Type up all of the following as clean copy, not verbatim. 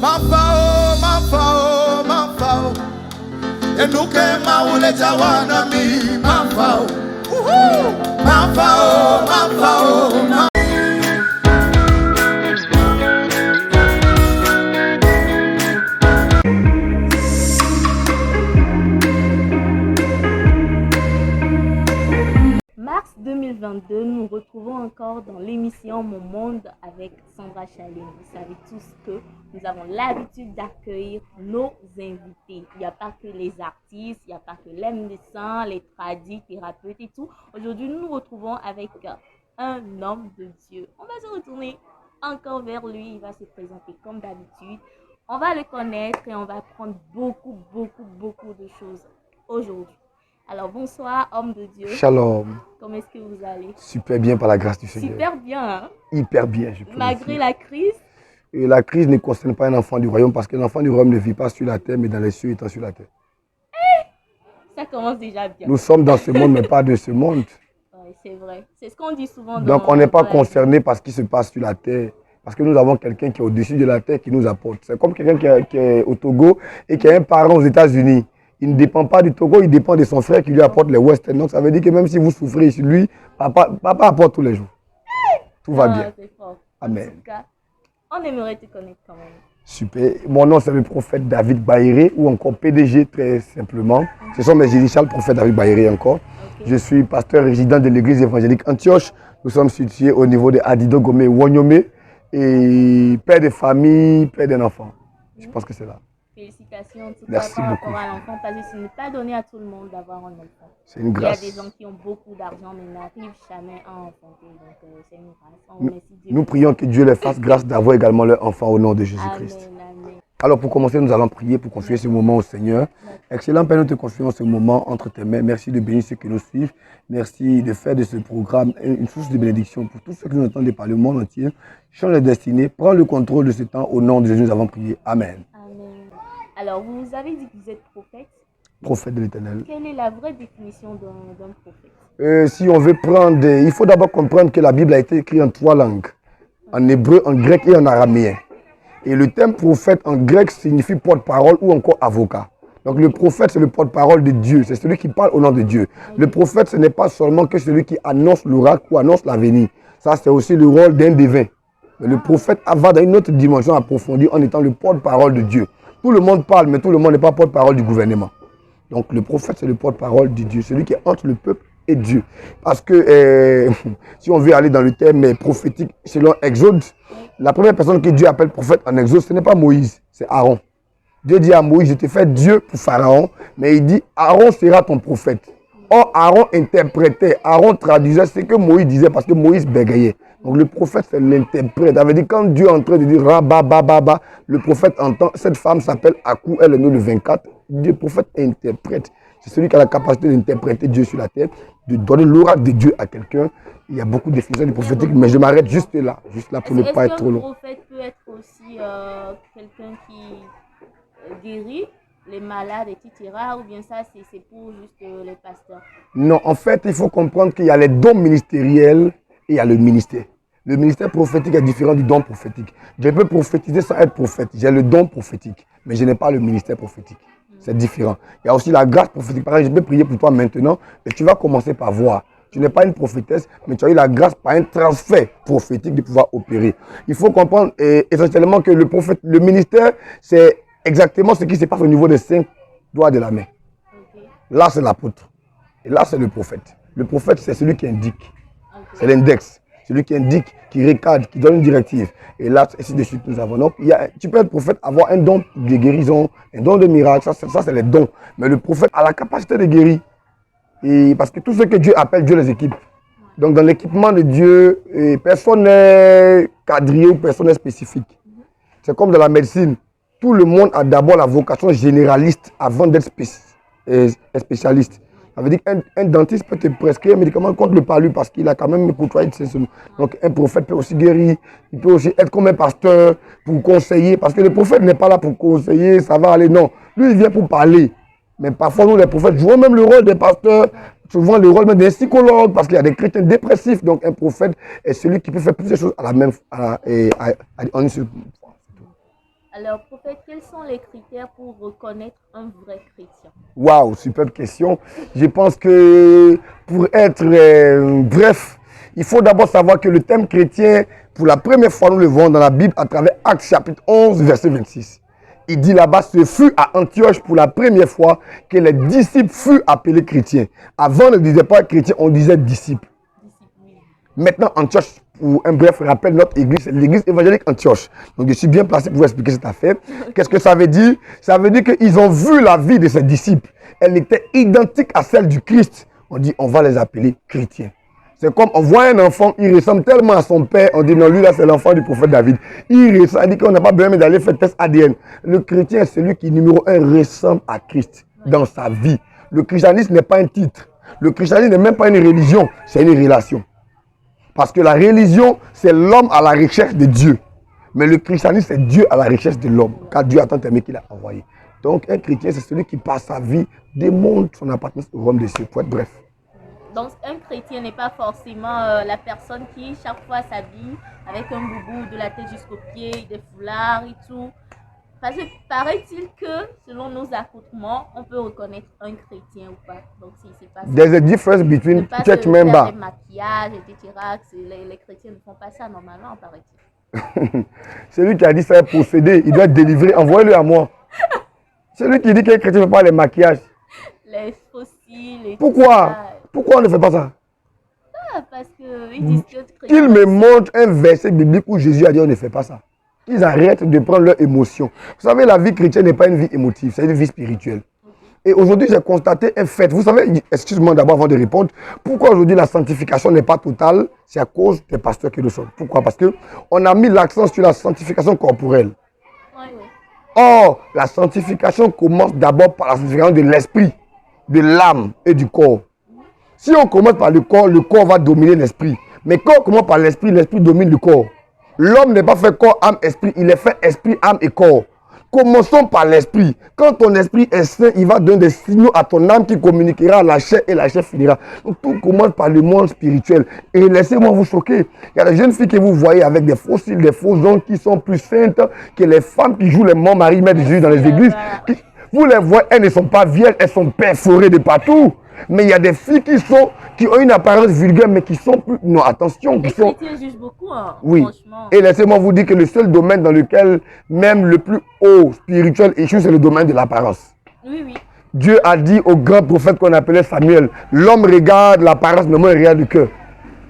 Mafao. Enuke maule jawana mi mafao. Mafao. Mars 2022, nous nous retrouvons encore dans l'émission Mon Monde avec Sandra Chaline. Vous savez tous que nous avons l'habitude d'accueillir nos invités. Il n'y a pas que les artistes, il n'y a pas que les médecins, les tradis, thérapeutes et tout. Aujourd'hui, nous nous retrouvons avec un homme de Dieu. On va se retourner encore vers lui. Il va se présenter comme d'habitude. On va le connaître et on va apprendre beaucoup de choses aujourd'hui. Alors, bonsoir, homme de Dieu. Shalom. Comment est-ce que vous allez? Super bien par la grâce du Seigneur. Super bien, hein? Hyper bien, je peux Malgré la crise? Et la crise ne concerne pas un enfant du royaume parce que l'enfant du royaume ne vit pas sur la terre, mais dans les cieux étant sur la terre. Ça commence déjà bien. Nous sommes dans ce monde, mais pas de ce monde. Oui, c'est vrai. C'est ce qu'on dit souvent. Donc, on n'est pas concerné par ce qui se passe sur la terre. Parce que nous avons quelqu'un qui est au-dessus de la terre qui nous apporte. C'est comme quelqu'un qui est au Togo et qui a un parent aux États-Unis. Il ne dépend pas du Togo, il dépend de son frère qui lui apporte les Western. Donc ça veut dire que même si vous souffrez sur lui, papa apporte tous les jours. Tout va bien. C'est fort. Amen. En tout cas, on aimerait te connaître quand même. Super. Mon nom c'est le prophète David Baïré ou encore PDG très simplement. Ce sont mes initiales, prophète David Baïré encore. Okay. Je suis pasteur résident de l'église évangélique Antioche. Nous sommes situés au niveau de Adido Gomé Wonyome et père de famille, père d'un enfant. Je pense que c'est là. Félicitations en tout Merci cas par beaucoup. rapport à l'enfant, parce que ce n'est pas donné à tout le monde d'avoir un enfant. C'est une grâce. Il y a des gens qui ont beaucoup d'argent mais n'arrivent jamais à enfanter. Donc c'est une grâce. Nous prions que Dieu les fasse grâce d'avoir également leur enfant au nom de Jésus-Christ. Amen. Alors pour commencer, nous allons prier pour confier ce moment au Seigneur. Excellent Père, nous te confions ce moment entre tes mains. Merci de bénir ceux qui nous suivent. Merci de faire de ce programme une source de bénédiction pour tous ceux qui nous entendent par le monde entier. Change les destinées. Prends le contrôle de ce temps. Au nom de Jésus, nous avons prié. Amen. Alors, vous avez dit que vous êtes prophète. Prophète de l'Éternel. Quelle est la vraie définition d'un prophète? Si on veut prendre, il faut d'abord comprendre que la Bible a été écrite en 3 langues. En hébreu, en grec et en araméen. Et le terme prophète en grec signifie porte-parole ou encore avocat. Donc le prophète, c'est le porte-parole de Dieu. C'est celui qui parle au nom de Dieu. Le prophète, ce n'est pas seulement que celui qui annonce l'oracle ou annonce l'avenir. Ça, c'est aussi le rôle d'un devin. Mais le prophète va dans une autre dimension approfondie en étant le porte-parole de Dieu. Tout le monde parle, mais tout le monde n'est pas porte-parole du gouvernement. Donc le prophète, c'est le porte-parole de Dieu, celui qui est entre le peuple et Dieu. Parce que si on veut aller dans le terme prophétique, selon Exode, la première personne que Dieu appelle prophète en Exode, ce n'est pas Moïse, c'est Aaron. Dieu dit à Moïse, je te fais Dieu pour Pharaon, mais il dit, Aaron sera ton prophète. Or, Aaron interprétait, Aaron traduisait ce que Moïse disait parce que Moïse bégayait. Donc le prophète, c'est l'interprète. Ça veut dire quand Dieu est en train de dire rabababa, le prophète entend, cette femme s'appelle Akou, elle est née le 24. Le prophète interprète. C'est celui qui a la capacité d'interpréter Dieu sur la terre, de donner l'oracle de Dieu à quelqu'un. Il y a beaucoup de définitions du prophétique, mais je m'arrête juste là pour ne pas être trop long. Est-ce qu'un prophète peut être aussi quelqu'un qui guérit les malades, etc. Ou bien ça, c'est pour juste les pasteurs? Non, en fait, il faut comprendre qu'il y a les dons ministériels et il y a le ministère. Le ministère prophétique est différent du don prophétique. Je peux prophétiser sans être prophète. J'ai le don prophétique, mais je n'ai pas le ministère prophétique. C'est différent. Il y a aussi la grâce prophétique. Par exemple, je peux prier pour toi maintenant, et tu vas commencer par voir. Tu n'es pas une prophétesse, mais tu as eu la grâce par un transfert prophétique de pouvoir opérer. Il faut comprendre essentiellement que le ministère, c'est exactement ce qui se passe au niveau des 5 doigts de la main. Là, c'est l'apôtre. Et là, c'est le prophète. Le prophète, c'est celui qui indique. C'est l'index. Celui qui indique, qui recadre, qui donne une directive. Et là, ainsi de suite, nous avons. Donc, tu peux être prophète, avoir un don de guérison, un don de miracle. Ça c'est les dons. Mais le prophète a la capacité de guérir. Et parce que tout ce que Dieu appelle, Dieu les équipe. Donc, dans l'équipement de Dieu, personne n'est quadrillé ou personne n'est spécifique. C'est comme dans la médecine. Tout le monde a d'abord la vocation généraliste avant d'être spécialiste. Ça veut dire qu'un dentiste peut te prescrire un médicament contre le palu parce qu'il a quand même côtoyé de ses semaines. Donc un prophète peut aussi guérir, il peut aussi être comme un pasteur pour conseiller. Parce que le prophète n'est pas là pour conseiller, ça va aller, non. Lui, il vient pour parler. Mais parfois, nous, les prophètes, jouons même le rôle des pasteurs, souvent le rôle même des psychologues, parce qu'il y a des chrétiens dépressifs. Donc un prophète est celui qui peut faire plusieurs choses à la même en une seule fois. Alors, prophète, quels sont les critères pour reconnaître un vrai chrétien? Waouh, superbe question. Je pense que pour être bref, il faut d'abord savoir que le thème chrétien, pour la première fois, nous le voyons dans la Bible à travers Actes chapitre 11, verset 26. Il dit là-bas, ce fut à Antioche pour la première fois que les disciples furent appelés chrétiens. Avant, on ne disait pas chrétien, on disait disciples. Maintenant, Antioche, pour un bref rappel, notre église, c'est l'église évangélique Antioche. Donc, je suis bien placé pour vous expliquer cette affaire. Qu'est-ce que ça veut dire? Ça veut dire qu'ils ont vu la vie de ses disciples. Elle était identique à celle du Christ. On dit, on va les appeler chrétiens. C'est comme on voit un enfant, il ressemble tellement à son père, on dit non, lui là c'est l'enfant du prophète David. Il ressemble, il dit qu'on n'a pas besoin d'aller faire test ADN. Le chrétien, c'est celui qui, numéro un, ressemble à Christ dans sa vie. Le christianisme n'est pas un titre. Le christianisme n'est même pas une religion, c'est une relation. Parce que la religion, c'est l'homme à la recherche de Dieu. Mais le christianisme, c'est Dieu à la recherche de l'homme. Car Dieu a tant aimé qu'il a envoyé. Donc un chrétien, c'est celui qui passe sa vie, démontre son appartenance au royaume des cieux. Pour être bref. Donc, un chrétien n'est pas forcément la personne qui, chaque fois, s'habille avec un boubou de la tête jusqu'aux pieds, des foulards et tout. Parce que paraît-il que, selon nos accoutrements, on peut reconnaître un chrétien ou pas. Donc, si c'est pas ça. There's a difference between church members. Les maquillages, etc. Les chrétiens ne font pas ça normalement, paraît-il. Celui qui a dit ça est possédé, il doit être délivré. Envoyez-le à moi. Celui qui dit qu'un chrétien ne fait pas les maquillages. Les fossiles. Et Pourquoi? Pourquoi on ne fait pas ça? Parce qu'ils disent que... Qu'ils me montrent un verset biblique où Jésus a dit on ne fait pas ça. Qu'ils arrêtent de prendre leurs émotions. Vous savez, la vie chrétienne n'est pas une vie émotive, c'est une vie spirituelle. Et aujourd'hui, j'ai constaté un fait. Vous savez, excuse-moi d'abord avant de répondre, pourquoi aujourd'hui la sanctification n'est pas totale? C'est à cause des pasteurs que nous sommes. Pourquoi? Parce qu'on a mis l'accent sur la sanctification corporelle. Or, la sanctification commence d'abord par la sanctification de l'esprit, de l'âme et du corps. Si on commence par le corps va dominer l'esprit. Mais quand on commence par l'esprit, l'esprit domine le corps. L'homme n'est pas fait corps, âme, esprit. Il est fait esprit, âme et corps. Commençons par l'esprit. Quand ton esprit est sain, il va donner des signaux à ton âme qui communiquera à la chair et la chair finira. Donc tout commence par le monde spirituel. Et laissez-moi vous choquer. Il y a des jeunes filles que vous voyez avec des fossiles, des faux gens qui sont plus saintes que les femmes qui jouent les morts maris mettent Jésus dans les églises. Vous les voyez, elles ne sont pas vierges, elles sont perforées de partout. Mais il y a des filles qui ont une apparence vulgaire, mais qui sont plus... Non, attention. Les chrétiens jugent beaucoup, hein, oui. Franchement. Et laissez-moi vous dire que le seul domaine dans lequel même le plus haut spirituel échoue, c'est le domaine de l'apparence. Oui, oui. Dieu a dit au grand prophète qu'on appelait Samuel, l'homme regarde l'apparence, mais moi, il regarde le cœur.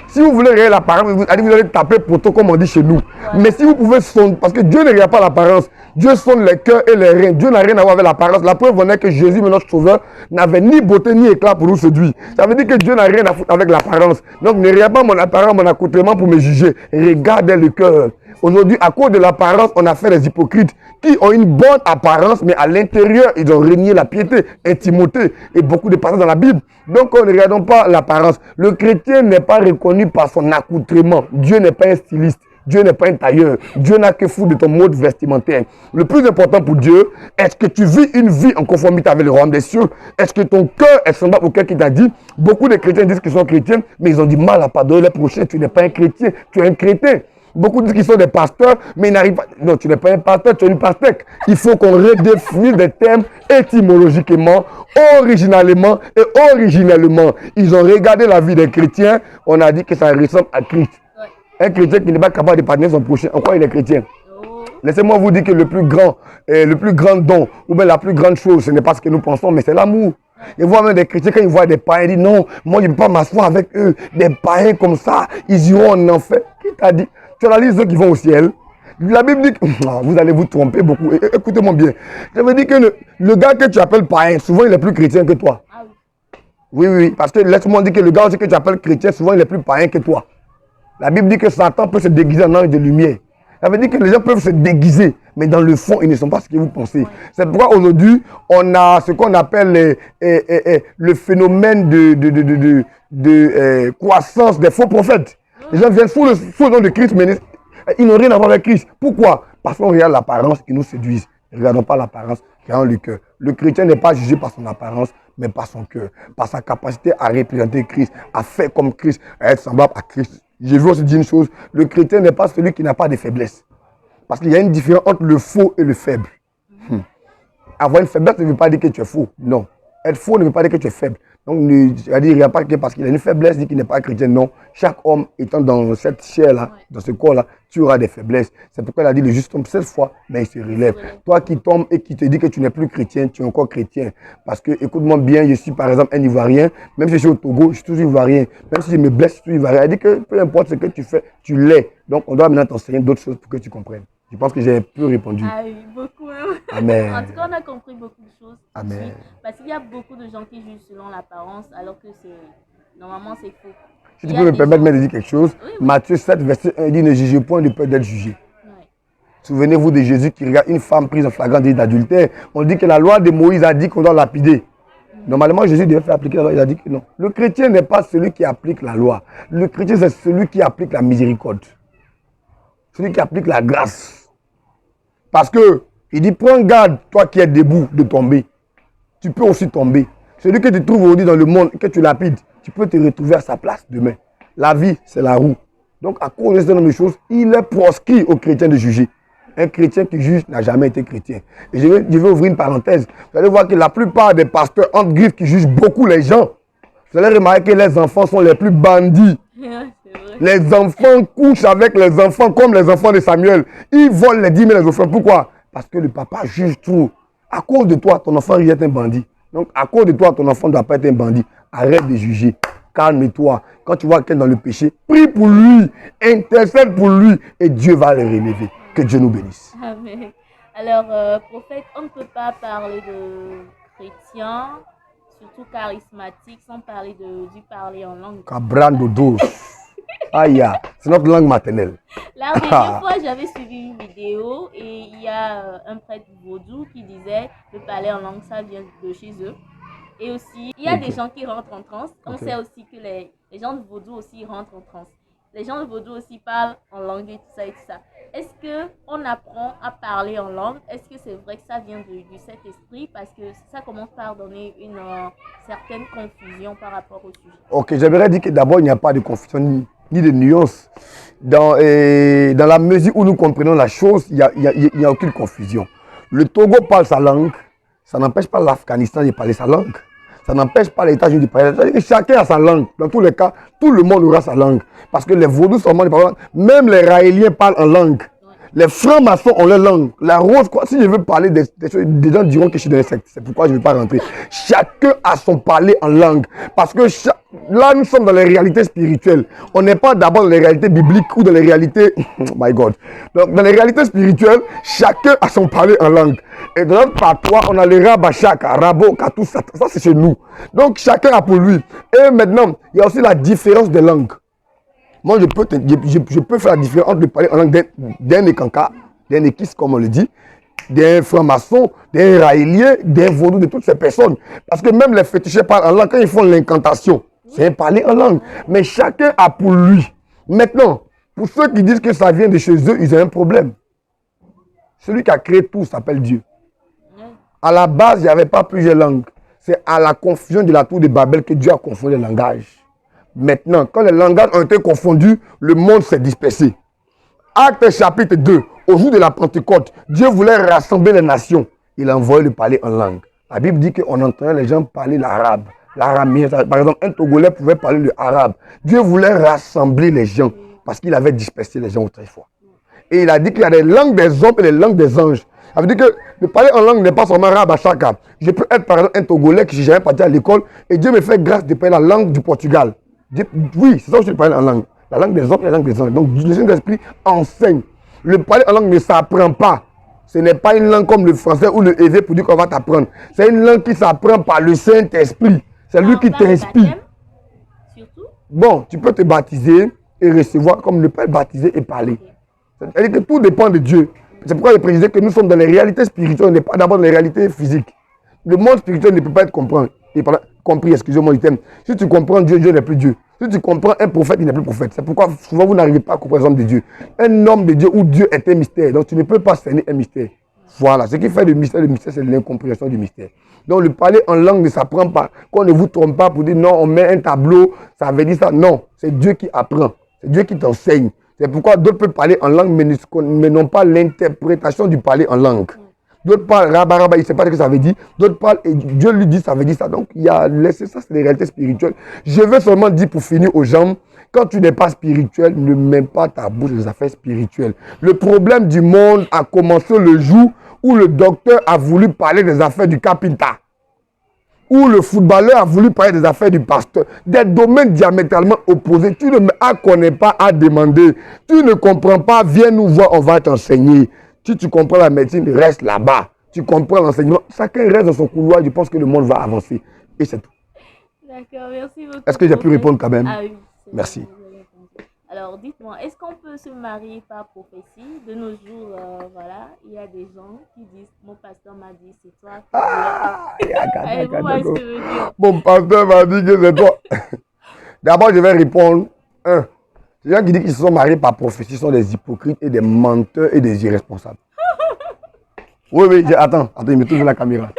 Si vous voulez regarder l'apparence, vous allez taper poteau comme on dit chez nous. Ouais. Mais si vous pouvez sonner, parce que Dieu ne regarde pas l'apparence, Dieu sonne les cœurs et les reins. Dieu n'a rien à voir avec l'apparence. La preuve en est que Jésus, notre sauveur, n'avait ni beauté ni éclat pour nous séduire. Ça veut dire que Dieu n'a rien à foutre avec l'apparence. Donc ne regarde pas mon apparence, mon accoutrement pour me juger. Regardez le cœur. Aujourd'hui, à cause de l'apparence, on a fait des hypocrites qui ont une bonne apparence, mais à l'intérieur, ils ont renié la piété, Timothée et beaucoup de passages dans la Bible. Donc, ne regardons pas l'apparence. Le chrétien n'est pas reconnu par son accoutrement. Dieu n'est pas un styliste. Dieu n'est pas un tailleur. Dieu n'a que foutre de ton mode vestimentaire. Le plus important pour Dieu, est-ce que tu vis une vie en conformité avec le royaume des cieux? Est-ce que ton cœur est semblable au cœur qui t'a dit? Beaucoup de chrétiens disent qu'ils sont chrétiens, mais ils ont du mal à pardonner les prochains. Tu n'es pas un chrétien, tu es un chrétien. Beaucoup disent qu'ils sont des pasteurs, mais ils n'arrivent pas. Non, tu n'es pas un pasteur, tu es une pastèque. Il faut qu'on redéfinisse des termes étymologiquement, originalement et originellement. Ils ont regardé la vie des chrétiens, on a dit que ça ressemble à Christ. Ouais. Un chrétien qui n'est pas capable de pardonner son prochain, en quoi il est chrétien? Laissez-moi vous dire que le plus grand don, ou bien la plus grande chose, ce n'est pas ce que nous pensons, mais c'est l'amour. Et voient même des chrétiens, quand ils voient des païens, ils disent non, moi je ne peux pas m'asseoir avec eux. Des païens comme ça, ils iront en enfer. Qui t'a dit? Tu as la liste de ceux qui vont au ciel. La Bible dit que vous allez vous tromper beaucoup. Écoutez-moi bien. Ça veut dire que le gars que tu appelles païen, souvent il est plus chrétien que toi. Oui, parce que laisse-moi dire que le gars aussi que tu appelles chrétien, souvent il est plus païen que toi. La Bible dit que Satan peut se déguiser en ange de lumière. Ça veut dire que les gens peuvent se déguiser, mais dans le fond, ils ne sont pas ce que vous pensez. C'est pourquoi aujourd'hui, on a ce qu'on appelle le phénomène de croissance des faux prophètes. Les gens viennent sous le nom de Christ, mais ils n'ont rien à voir avec Christ. Pourquoi? Parce qu'on regarde l'apparence, ils nous séduisent. Ne regardons pas l'apparence, regardons le cœur. Le chrétien n'est pas jugé par son apparence, mais par son cœur, par sa capacité à représenter Christ, à faire comme Christ, à être semblable à Christ. Je veux aussi dire une chose, le chrétien n'est pas celui qui n'a pas de faiblesse. Parce qu'il y a une différence entre le faux et le faible. Avoir une faiblesse ne veut pas dire que tu es faux. Non. Être faux ne veut pas dire que tu es faible. Donc, il n'y a pas que parce qu'il a une faiblesse, dit qu'il n'est pas chrétien. Non. Chaque homme étant dans cette chair-là, dans ce corps-là, tu auras des faiblesses. C'est pourquoi il a dit le juste tombe 7 fois, mais il se relève. Toi qui tombes et qui te dis que tu n'es plus chrétien, tu es encore chrétien. Parce que, écoute-moi bien, je suis par exemple un Ivoirien. Même si je suis au Togo, je suis toujours Ivoirien. Même si je me blesse, je suis toujours Ivoirien. Il dit que peu importe ce que tu fais, tu l'es. Donc, on doit maintenant t'enseigner d'autres choses pour que tu comprennes. Je pense que j'ai un peu répondu. Ah oui, beaucoup. Amen. En tout cas, on a compris beaucoup de choses. Amen. Parce qu'il y a beaucoup de gens qui jugent selon l'apparence, alors que normalement c'est faux. Si tu peux me permettre de dire quelque chose, oui. Matthieu 7, verset 1, il dit ne jugez point de peur d'être jugé. Ouais. Souvenez-vous de Jésus qui regarde une femme prise en flagrant délit d'adultère. On dit que la loi de Moïse a dit qu'on doit lapider. Normalement, Jésus devait faire appliquer la loi. Il a dit que non. Le chrétien n'est pas celui qui applique la loi. Le chrétien, c'est celui qui applique la miséricorde. Celui qui applique la grâce. Parce que, il dit, prends garde, toi qui es debout, de tomber. Tu peux aussi tomber. Celui que tu trouves aujourd'hui dans le monde, que tu lapides, tu peux te retrouver à sa place demain. La vie, c'est la roue. Donc, à cause de ce genre de choses, il est proscrit aux chrétiens de juger. Un chrétien qui juge n'a jamais été chrétien. Et je vais ouvrir une parenthèse. Vous allez voir que la plupart des pasteurs entre griffes qui jugent beaucoup les gens, vous allez remarquer que les enfants sont les plus bandits. Les enfants couchent avec les enfants comme les enfants de Samuel. Ils volent les 10 000 les offrandes. Pourquoi? Parce que le papa juge trop. À cause de toi, ton enfant est un bandit. Donc, à cause de toi, ton enfant ne doit pas être un bandit. Arrête de juger. Calme-toi. Quand tu vois quelqu'un dans le péché, prie pour lui. Intercède pour lui. Et Dieu va le relever. Que Dieu nous bénisse. Amen. Alors, prophète, on ne peut pas parler de chrétiens, surtout charismatiques, sans parler du parler en langue. Cabrando dos. Aïe, c'est notre langue maternelle. La dernière fois, j'avais suivi une vidéo et il y a un prêtre vaudou qui disait le parler en langue, ça vient de chez eux. Et aussi, il y a des gens qui rentrent en transe. On sait aussi que les gens de vaudou aussi rentrent en transe. Les gens de vaudou aussi parlent en langue et tout ça et tout ça. Est-ce qu'on apprend à parler en langue? Est-ce que c'est vrai que ça vient du Saint-Esprit? Parce que ça commence par donner une certaine confusion par rapport au sujet. Ok, j'aimerais dire que d'abord, il n'y a pas de confusion ni de nuances. Dans la mesure où nous comprenons la chose, il n'y a aucune confusion. Le Togo parle sa langue, ça n'empêche pas l'Afghanistan de parler sa langue. Ça n'empêche pas les États-Unis de parler. Chacun a sa langue. Dans tous les cas, tout le monde aura sa langue. Parce que les vaudous seulement ne parlent pas. Même les Raéliens parlent en langue. Les francs-maçons ont leur langue. La rose, quoi. Si je veux parler des choses, des gens diront que je suis dans les sectes. C'est pourquoi je ne veux pas rentrer. Chacun a son parler en langue. Parce que là, nous sommes dans les réalités spirituelles. On n'est pas d'abord dans les réalités bibliques ou dans les réalités... Oh my God. Donc, dans les réalités spirituelles, chacun a son parler en langue. Et dans notre patois, on a le rabachaka, rabo, katou, ça c'est chez nous. Donc, chacun a pour lui. Et maintenant, il y a aussi la différence des langues. Moi, je peux faire la différence entre le parler en langue d'un Ekanka, d'un Ekis, comme on le dit, d'un franc-maçon, d'un raélien, d'un vaudou, de toutes ces personnes. Parce que même les féticheurs parlent en langue quand ils font l'incantation. C'est un parler en langue. Mais chacun a pour lui. Maintenant, pour ceux qui disent que ça vient de chez eux, ils ont un problème. Celui qui a créé tout s'appelle Dieu. À la base, il n'y avait pas plusieurs langues. C'est à la confusion de la tour de Babel que Dieu a confondu les langages. Maintenant, quand les langages ont été confondus, le monde s'est dispersé. Acte chapitre 2, au jour de la Pentecôte, Dieu voulait rassembler les nations. Il a envoyé le parler en langue. La Bible dit qu'on entendait les gens parler l'arabe, l'aramien. Par exemple, un Togolais pouvait parler l'arabe. Dieu voulait rassembler les gens parce qu'il avait dispersé les gens autrefois. Et il a dit qu'il y a des langues des hommes et des langues des anges. Ça veut dire que le parler en langue n'est pas seulement arabe à chacun. Je peux être par exemple un Togolais qui n'ai jamais parti à l'école et Dieu me fait grâce de parler la langue du Portugal. Oui, c'est ça que je parle en langue. La langue des hommes et la langue des anges. Donc le Saint-Esprit enseigne. Le parler en langue ne s'apprend pas. Ce n'est pas une langue comme le français ou le hébreu pour dire qu'on va t'apprendre. C'est une langue qui s'apprend par le Saint-Esprit. C'est lui qui t'inspire. Bon, tu peux te baptiser et recevoir comme le Père baptiser et parler. C'est-à-dire que tout dépend de Dieu. C'est pourquoi je précisais que nous sommes dans les réalités spirituelles, on n'est pas d'abord dans les réalités physiques. Le monde spirituel ne peut pas être compris, excusez-moi le terme. Si tu comprends Dieu, Dieu n'est plus Dieu. Si tu comprends un prophète, il n'est plus prophète. C'est pourquoi souvent vous n'arrivez pas à comprendre les hommes de Dieu. Un homme de Dieu où Dieu est un mystère. Donc tu ne peux pas cerner un mystère. Voilà, ce qui fait le mystère, c'est l'incompréhension du mystère. Donc le parler en langue ne s'apprend pas. Qu'on ne vous trompe pas pour dire non, on met un tableau, ça veut dire ça. Non, c'est Dieu qui apprend. C'est Dieu qui t'enseigne. C'est pourquoi d'autres peuvent parler en langue, mais n'ont pas l'interprétation du parler en langue. D'autres parlent rabaraba, il ne sait pas ce que ça veut dire. D'autres parlent et Dieu lui dit ça veut dire ça. Donc, il y a laissé ça, c'est des réalités spirituelles. Je veux seulement dire pour finir aux gens, quand tu n'es pas spirituel, ne mets pas ta bouche dans les affaires spirituelles. Le problème du monde a commencé le jour où le docteur a voulu parler des affaires du carpinta. Où le footballeur a voulu parler des affaires du pasteur. Des domaines diamétralement opposés. Tu ne me connais pas à demander. Tu ne comprends pas, viens nous voir, on va t'enseigner. Si tu comprends la médecine, reste là-bas. Tu comprends l'enseignement. Chacun reste dans son couloir. Je pense que le monde va avancer. Et c'est tout. D'accord, merci beaucoup. Est-ce que j'ai pu répondre quand même? Ah oui. Merci. Alors, dites-moi, est-ce qu'on peut se marier par prophétie? De nos jours, voilà, il y a des gens qui disent, mon pasteur m'a dit, c'est toi. Vous voyez ce que je veux dire? Mon pasteur m'a dit que c'est toi. D'abord, je vais répondre. Les gens qui disent qu'ils se sont mariés par prophétie sont des hypocrites et des menteurs et des irresponsables. Oui, attends, il me touche la caméra.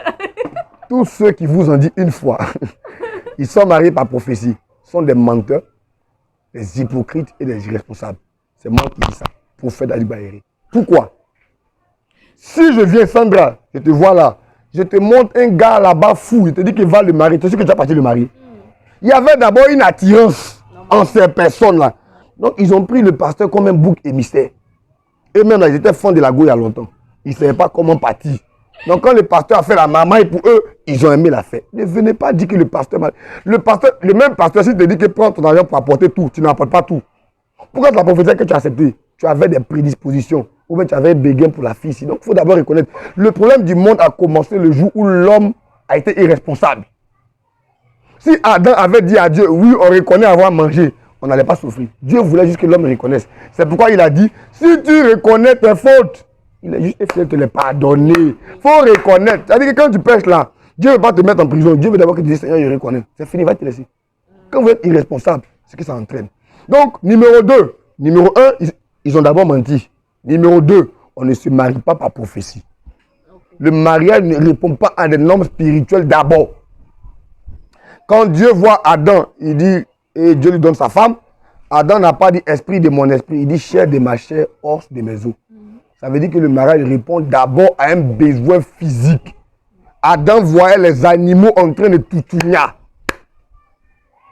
Tous ceux qui vous ont dit une fois, ils sont mariés par prophétie, sont des menteurs, des hypocrites et des irresponsables. C'est moi qui dis ça. Prophète Ali Bahiri. Pourquoi? Si je viens, Sandra, je te vois là, je te montre un gars là-bas fou, il te dit qu'il va le marier. Tu sais que tu as parti le marier. Il y avait d'abord une attirance en ces personnes-là. Donc, ils ont pris le pasteur comme un bouc émissaire. Et même, ils étaient fonds de la gouille il y a longtemps. Ils ne savaient pas comment partir. Donc, quand le pasteur a fait la mamaille pour eux, ils ont aimé la fête. Ne venez pas dire que le pasteur... Le même pasteur, s'il te dit que prends ton argent pour apporter tout, tu n'apportes pas tout. Pourquoi tu as prophétisé que tu as accepté? Tu avais des prédispositions. Ou bien tu avais un béguin pour la fille ici. Donc, il faut d'abord reconnaître. Le problème du monde a commencé le jour où l'homme a été irresponsable. Si Adam avait dit à Dieu, oui, on reconnaît avoir mangé, on n'allait pas souffrir. Dieu voulait juste que l'homme reconnaisse. C'est pourquoi il a dit, si tu reconnais tes fautes, il est juste fier de te les pardonner. Il faut reconnaître. C'est-à-dire que quand tu pêches là, Dieu ne veut pas te mettre en prison. Dieu veut d'abord que tu dises, Seigneur, je reconnais. C'est fini, va te laisser. Quand vous êtes irresponsable, c'est que ça entraîne. Donc, numéro 2. Numéro 1, ils ont d'abord menti. Numéro 2, on ne se marie pas par prophétie. Le mariage ne répond pas à des normes spirituelles d'abord. Quand Dieu voit Adam, il dit, et Dieu lui donne sa femme, Adam n'a pas dit esprit de mon esprit, il dit chair de ma chair, os de mes os. Ça veut dire que le mariage répond d'abord à un besoin physique. Adam voyait les animaux en train de toutouiller.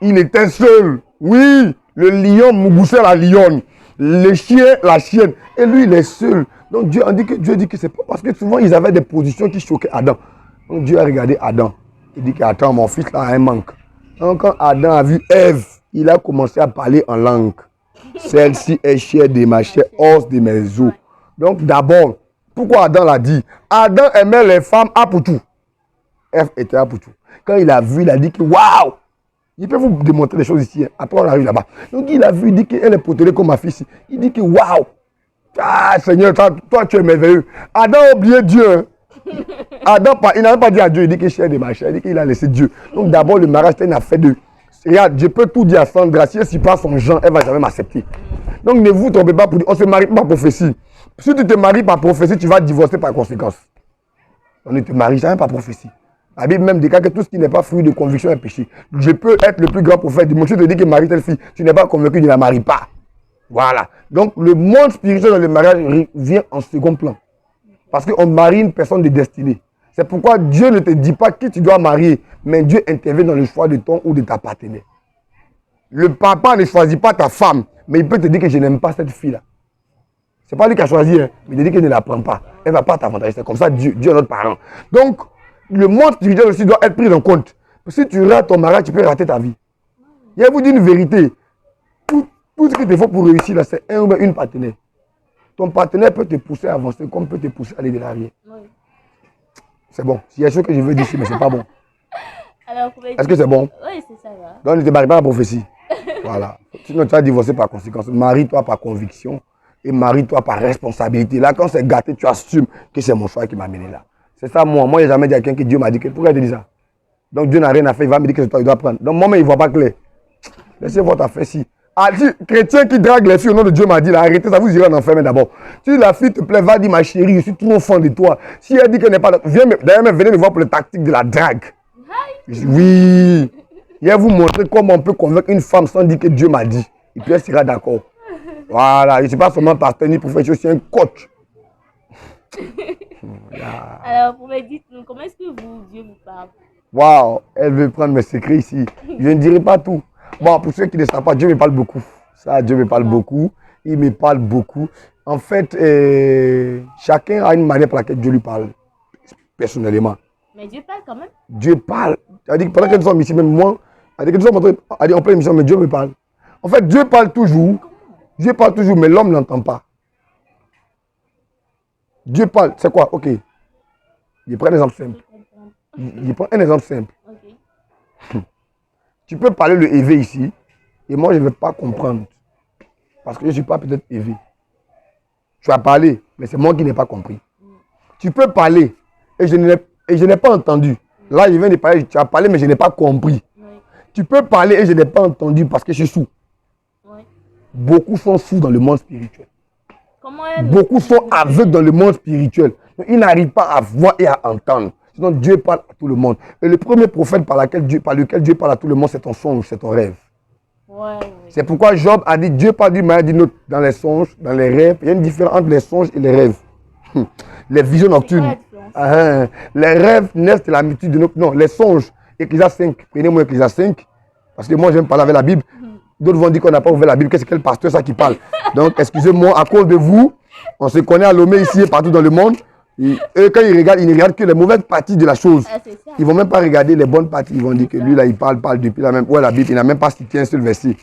Il était seul. Oui, le lion mouboussait la lionne, le chien la chienne. Et lui, il est seul. Donc Dieu dit que c'est pas parce que souvent ils avaient des positions qui choquaient Adam. Donc Dieu a regardé Adam. Il dit qu'attends, mon fils là a un manque. Donc quand Adam a vu Ève, il a commencé à parler en langue. Celle-ci est chair de ma chair, os de mes os. Donc d'abord, pourquoi Adam l'a dit? Adam aimait les femmes à pour tout. Ève était à pour tout. Quand il a vu, il a dit que waouh! Il peut vous démontrer des choses ici. Hein. Après, on arrive là-bas. Donc il a vu, il dit qu'elle est protégée comme ma fille ici. Il dit que waouh! Ah Seigneur, toi tu es merveilleux. Adam a oublié Dieu. Hein. Adam, il n'avait pas dit à Dieu, il dit que chair de ma chair, il dit qu'il a laissé Dieu. Donc d'abord, le mariage, c'est une affaire de... Regarde, je peux tout dire à Sandra, si elle ne suit pas son genre, elle ne va jamais m'accepter. Donc ne vous trompez pas pour dire, on se marie pas par prophétie. Si tu te maries par prophétie, tu vas divorcer par conséquence. On ne te marie jamais par prophétie. La Bible même déclare que tout ce qui n'est pas fruit de conviction est péché. Je peux être le plus grand prophète du monde. Si je te dis que marie telle fille, tu n'es pas convaincu, tu ne la maries pas. Voilà. Donc le monde spirituel dans le mariage vient en second plan. Parce qu'on marie une personne de destinée. C'est pourquoi Dieu ne te dit pas qui tu dois marier, mais Dieu intervient dans le choix de ton ou de ta partenaire. Le papa ne choisit pas ta femme, mais il peut te dire que je n'aime pas cette fille-là. Ce n'est pas lui qui a choisi, hein, mais il te dit qu'il ne la prend pas. Elle ne va pas t'avantager. C'est comme ça Dieu est notre parent. Donc, le monde spirituel aussi doit être pris en compte. Si tu rates ton mariage, tu peux rater ta vie. Je vais vous dire une vérité. Tout ce qu'il te faut pour réussir, là, c'est un ou une partenaire. Ton partenaire peut te pousser à avancer comme peut te pousser à aller de l'arrière. Oui. C'est bon. Il y a des choses que je veux dire ici, mais ce n'est pas bon. Est-ce que c'est bon? Oui, c'est ça. Va. Donc, ne te marie pas à la prophétie. Voilà. Sinon, tu vas divorcer par conséquence. Marie-toi par conviction et marie-toi par responsabilité. Là, quand c'est gâté, tu assumes que c'est mon choix qui m'a mené là. C'est ça, moi. Moi, je n'ai jamais dit à quelqu'un que Dieu m'a dit que. Pourquoi il te dit ça? Donc, Dieu n'a rien à faire. Il va me dire que c'est toi, il doit prendre. Donc, moi-même, il ne voit pas clair. Laissez votre affaire ici. Ah, si, chrétien qui drague les filles au nom de Dieu m'a dit, là, arrêtez, ça vous ira en enfer, mais d'abord. Si la fille te plaît, va dire, ma chérie, je suis trop fan de toi. Si elle dit qu'elle n'est pas là, d'ailleurs, même venez me voir pour les tactiques de la drague. Oui. Je vais vous montrer comment on peut convaincre une femme sans dire que Dieu m'a dit. Et puis elle sera d'accord. Voilà, je ne suis pas seulement pasteur ni prophète, je suis un coach. Alors, vous me dites-nous, comment est-ce que Dieu vous parle? Waouh, elle veut prendre mes secrets ici. Je ne dirai pas tout. Bon, pour ceux qui ne savent pas, Dieu me parle beaucoup. Ça, Dieu me parle beaucoup. Il me parle beaucoup. En fait, chacun a une manière par laquelle Dieu lui parle, personnellement. Mais Dieu parle quand même. Dieu parle. C'est-à-dire que pendant que nous sommes ici, même moi, nous sommes en pleine émission, mais Dieu me parle. En fait, Dieu parle toujours. Dieu parle toujours, mais l'homme n'entend pas. Dieu parle, c'est quoi? Ok. Je prends un exemple simple. Je prends un exemple simple. Okay. Tu peux parler le éveil ici, et moi je ne vais pas comprendre. Parce que je ne suis pas peut-être éveillé. Tu as parlé, mais c'est moi qui n'ai pas compris. Tu peux parler, et je n'ai pas entendu. Là, je viens de parler, tu as parlé, mais je n'ai pas compris. Oui. Tu peux parler et je n'ai pas entendu parce que je suis sourd. Oui. Beaucoup sont sourds dans le monde spirituel. Comment Beaucoup sont aveugles dans le monde spirituel. Donc, ils n'arrivent pas à voir et à entendre. Sinon, Dieu parle à tout le monde. Et le premier prophète par lequel Dieu parle à tout le monde, c'est ton songe, c'est ton rêve. Ouais. C'est pourquoi Job a dit, Dieu parle d'une manière d'une autre dans les songes, dans les rêves. Il y a une différence entre les songes et les rêves. Les visions nocturnes. Les rêves naissent de la multitude de nos... Non, les songes. Ecclésiaste 5. Prenez-moi Ecclésiaste 5. Parce que moi, j'aime parler avec la Bible. D'autres vont dire qu'on n'a pas ouvert la Bible. Qu'est-ce que le pasteur, ça qui parle? Donc, excusez-moi, à cause de vous, on se connaît à Lomé ici et partout dans le monde. Et eux, quand ils regardent, ils ne regardent que les mauvaises parties de la chose. Ils ne vont même pas regarder les bonnes parties. Ils vont dire que lui, là, il parle depuis la même... Ouais, la Bible, il n'a même pas cité un seul verset.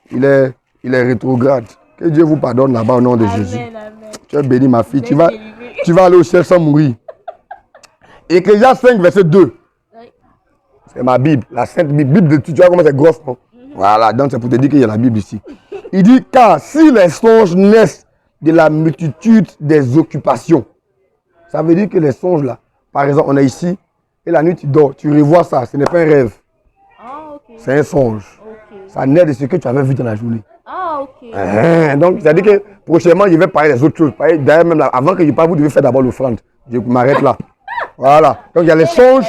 Il est rétrograde. Que Dieu vous pardonne là-bas au nom de Jésus. Amen. Tu es béni, ma fille. Tu vas aller au ciel sans mourir. Ecclésiaste 5, verset 2. Oui. C'est ma Bible, la Sainte Bible de tu vois comment c'est grosse, non? Voilà, donc c'est pour te dire qu'il y a la Bible ici. Il dit, car si les songes naissent de la multitude des occupations, ça veut dire que les songes là, par exemple, on est ici, et la nuit tu dors, tu revois ça, ce n'est pas un rêve. Ah, ok. C'est un songe. Okay. Ça naît de ce que tu avais vu dans la journée. Ah, ok. Donc, ça veut dire que prochainement, je vais parler des autres choses. D'ailleurs, même là, avant que je parle, vous devez faire d'abord l'offrande. Je m'arrête là. Voilà. Donc, il y a les songes.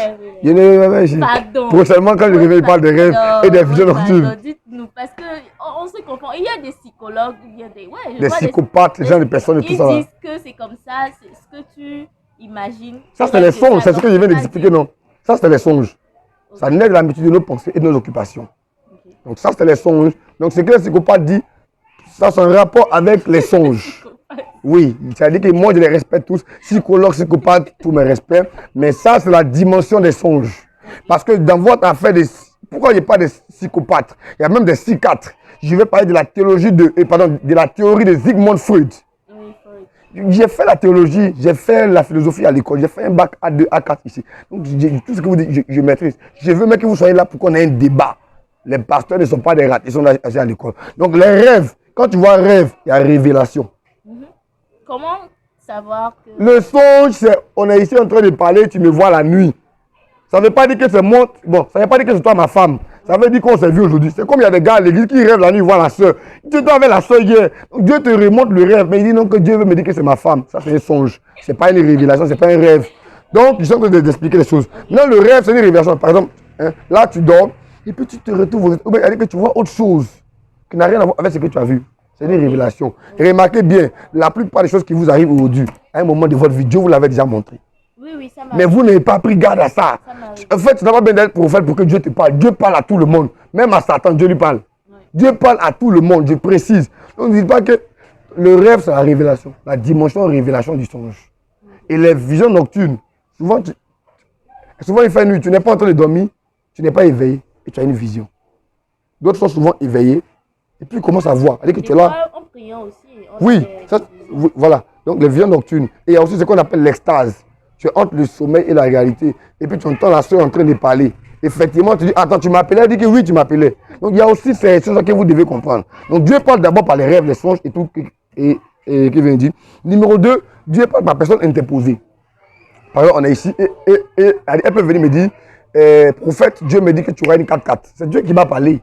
Prochainement, quand je reviens, il parle des rêves et des visions nocturnes. Dites-nous, parce qu'on se comprend. Il y a des psychologues, il y a des psychopathes, ce genre de personnes et tout ça. Ils disent que c'est comme ça, c'est ce que tu imagines. Ça, c'est les songes. C'est ce que je viens d'expliquer, non? Ça, c'est les songes. Okay. Ça naît de l'habitude de nos pensées et de nos occupations. Okay. Donc, ça, c'est les songes. Donc, ce que les psychopathes disent, ça, c'est un rapport avec les songes. Oui, c'est-à-dire que moi, je les respecte tous. Psychologues, psychopathes, tous mes respects. Mais ça, c'est la dimension des songes. Parce que dans votre affaire, pourquoi il n'y a pas de psychopathes? Il y a même des psychiatres. Je vais parler de la théologie de la théorie de Sigmund Freud. J'ai fait la théologie, j'ai fait la philosophie à l'école, j'ai fait un bac A2, A4 ici. Donc, tout ce que vous dites, je maîtrise. Je veux même que vous soyez là pour qu'on ait un débat. Les pasteurs ne sont pas des rats, ils sont là à l'école. Donc, les rêves, quand tu vois rêve, il y a révélation. Comment savoir que... Le songe, c'est on est ici en train de parler, tu me vois la nuit. Ça ne veut pas dire que c'est moi. Bon, ça ne veut pas dire que c'est toi ma femme. Ça veut dire qu'on s'est vu aujourd'hui. C'est comme il y a des gars à l'église qui rêvent la nuit, ils voient la soeur. Dieu était avec la soeur hier. Dieu te remonte le rêve, mais il dit non que Dieu veut me dire que c'est ma femme. Ça, c'est un songe. Ce n'est pas une révélation, ce n'est pas un rêve. Donc, je suis en train d'expliquer les choses. Non, le rêve, c'est une révélation. Par exemple, là, tu dors, et puis tu te retrouves. C'est-à-dire que tu vois autre chose qui n'a rien à voir avec ce que tu as vu. C'est une révélation. Et remarquez bien, la plupart des choses qui vous arrivent aujourd'hui, à un moment de votre vie, Dieu vous l'avait déjà montré. Oui, ça m'arrive. Mais vous n'avez pas pris garde à ça. En fait, tu n'as pas besoin d'être prophète pour que Dieu te parle. Dieu parle à tout le monde. Même à Satan, Dieu lui parle. Oui. Dieu parle à tout le monde, je précise. Donc ne dites pas que le rêve, c'est la révélation. La dimension révélation du songe. Oui. Et les visions nocturnes, souvent il fait nuit, tu n'es pas en train de dormir, tu n'es pas éveillé et tu as une vision. D'autres sont souvent éveillés et puis ils commencent à voir. C'est-à-dire que tu es là. En priant aussi. Oui, voilà. Donc les visions nocturnes. Et il y a aussi ce qu'on appelle l'extase. Tu es entre le sommeil et la réalité. Et puis tu entends la soeur en train de parler. Effectivement, tu dis, attends, tu m'appelais? Elle dit que oui, tu m'appelais. Donc il y a aussi ces choses que vous devez comprendre. Donc Dieu parle d'abord par les rêves, les songes et tout. Et qui vient dire. Numéro 2, Dieu parle par personne interposée. Par exemple, on est ici et elle peut venir me dire, prophète, Dieu me dit que tu auras une 4x4. C'est Dieu qui m'a parlé.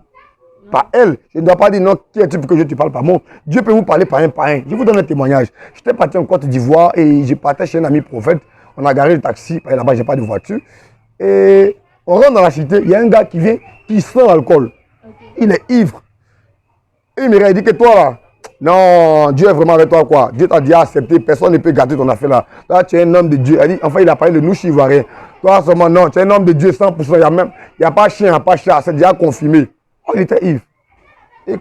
Par elle, je ne dois pas dire non, qui es-tu pour que je te parle par moi. Dieu peut vous parler par un par un. Je vous donne un témoignage. J'étais parti en Côte d'Ivoire et je partais chez un ami prophète. On a garé le taxi, là-bas, je n'ai pas de voiture. Et on rentre dans la cité, il y a un gars qui vient, qui sent l'alcool. Okay. Il est ivre. Et il me dit que toi, là, Non, Dieu est vraiment avec toi, quoi. Dieu t'a déjà accepté, personne ne peut gâter ton affaire là. Là, tu es un homme de Dieu. Enfin, il a parlé de nous, ivoiriens. Toi, seulement, non, tu es un homme de Dieu 100%. Il n'y a pas chien, il n'y a pas chat, c'est déjà confirmé. Oh, il était Yves. Et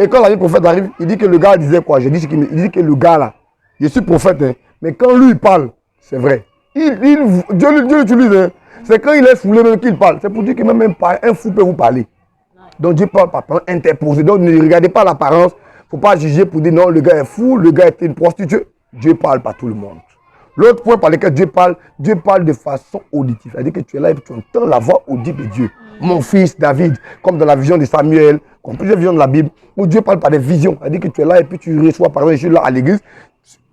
quand la vie prophète arrive, il dit que le gars disait quoi? J'ai dit ce qu'il me dit que le gars là, je suis prophète, hein, mais quand lui il parle, c'est vrai. Dieu l'utilise. Hein. C'est quand il est foulé même qu'il parle. C'est pour dire que même un fou peut vous parler. Donc Dieu parle par parole interposée. Donc ne regardez pas l'apparence. Il ne faut pas juger pour dire non, le gars est fou, le gars est une prostituée. Dieu parle par tout le monde. L'autre point par lequel Dieu parle de façon auditive. C'est-à-dire que tu es là et tu entends la voix audible de Dieu. Mon fils David, comme dans la vision de Samuel, comme plusieurs visions de la Bible, où Dieu parle par des visions. C'est-à-dire que tu es là et puis tu reçois, par exemple, je suis là à l'église.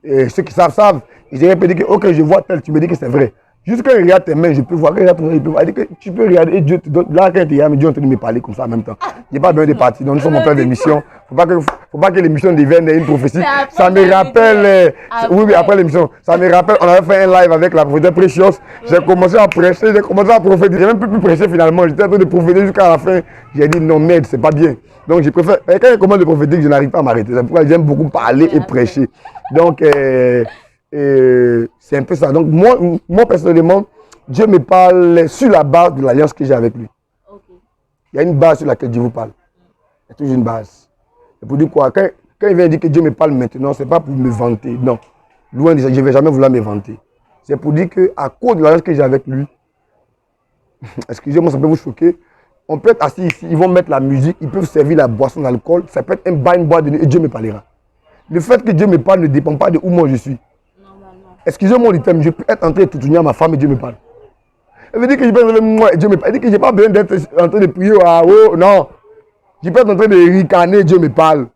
Et ceux qui savent. Et je peux dire que ok, je vois tel, tu me dis que c'est vrai. Juste quand il regarde tes mains, je peux voir. Quand il regarde tes mains, je peux voir. Tu peux regarder et Dieu te donne. Là, quand il regarde, Dieu est en train de me parler comme ça en même temps. Je n'ai pas besoin de partir. Donc, nous sommes en plein d'émission. Il ne faut pas que l'émission devienne une prophétie. Ça me rappelle. Oui, mais après l'émission. Ça me rappelle, on avait fait un live avec la prophétesse Précieuse. J'ai commencé à prêcher, j'ai commencé à prophétiser. J'ai même plus prêcher finalement. J'étais en train de prophétiser jusqu'à la fin. J'ai dit non, merde, c'est pas bien. Donc, je préfère. Et quand je commence de prophétiser, je n'arrive pas à m'arrêter. C'est pourquoi j'aime beaucoup parler et prêcher. Donc, c'est un peu ça. Donc, moi personnellement, Dieu me parle sur la base de l'alliance que j'ai avec lui. Okay. Il y a une base sur laquelle Dieu vous parle. Il y a toujours une base. C'est pour dire quoi? Quand il vient dire que Dieu me parle maintenant, ce n'est pas pour me vanter. Non. Loin de ça, je ne vais jamais vouloir me vanter. C'est pour dire qu'à cause de l'alliance que j'ai avec lui, excusez-moi, ça peut vous choquer. On peut être assis ici, ils vont mettre la musique, ils peuvent servir la boisson d'alcool, ça peut être une boîte de nuit et Dieu me parlera. Le fait que Dieu me parle ne dépend pas de où moi je suis. Excusez-moi le terme, je peux être en train de tout à ma femme et Dieu me parle. Elle veut dire que je peux être moi et Dieu me parle. Elle dit que je n'ai pas besoin d'être en train de prier. Ah, oh, non. Je peux être en train de ricaner, Dieu me parle.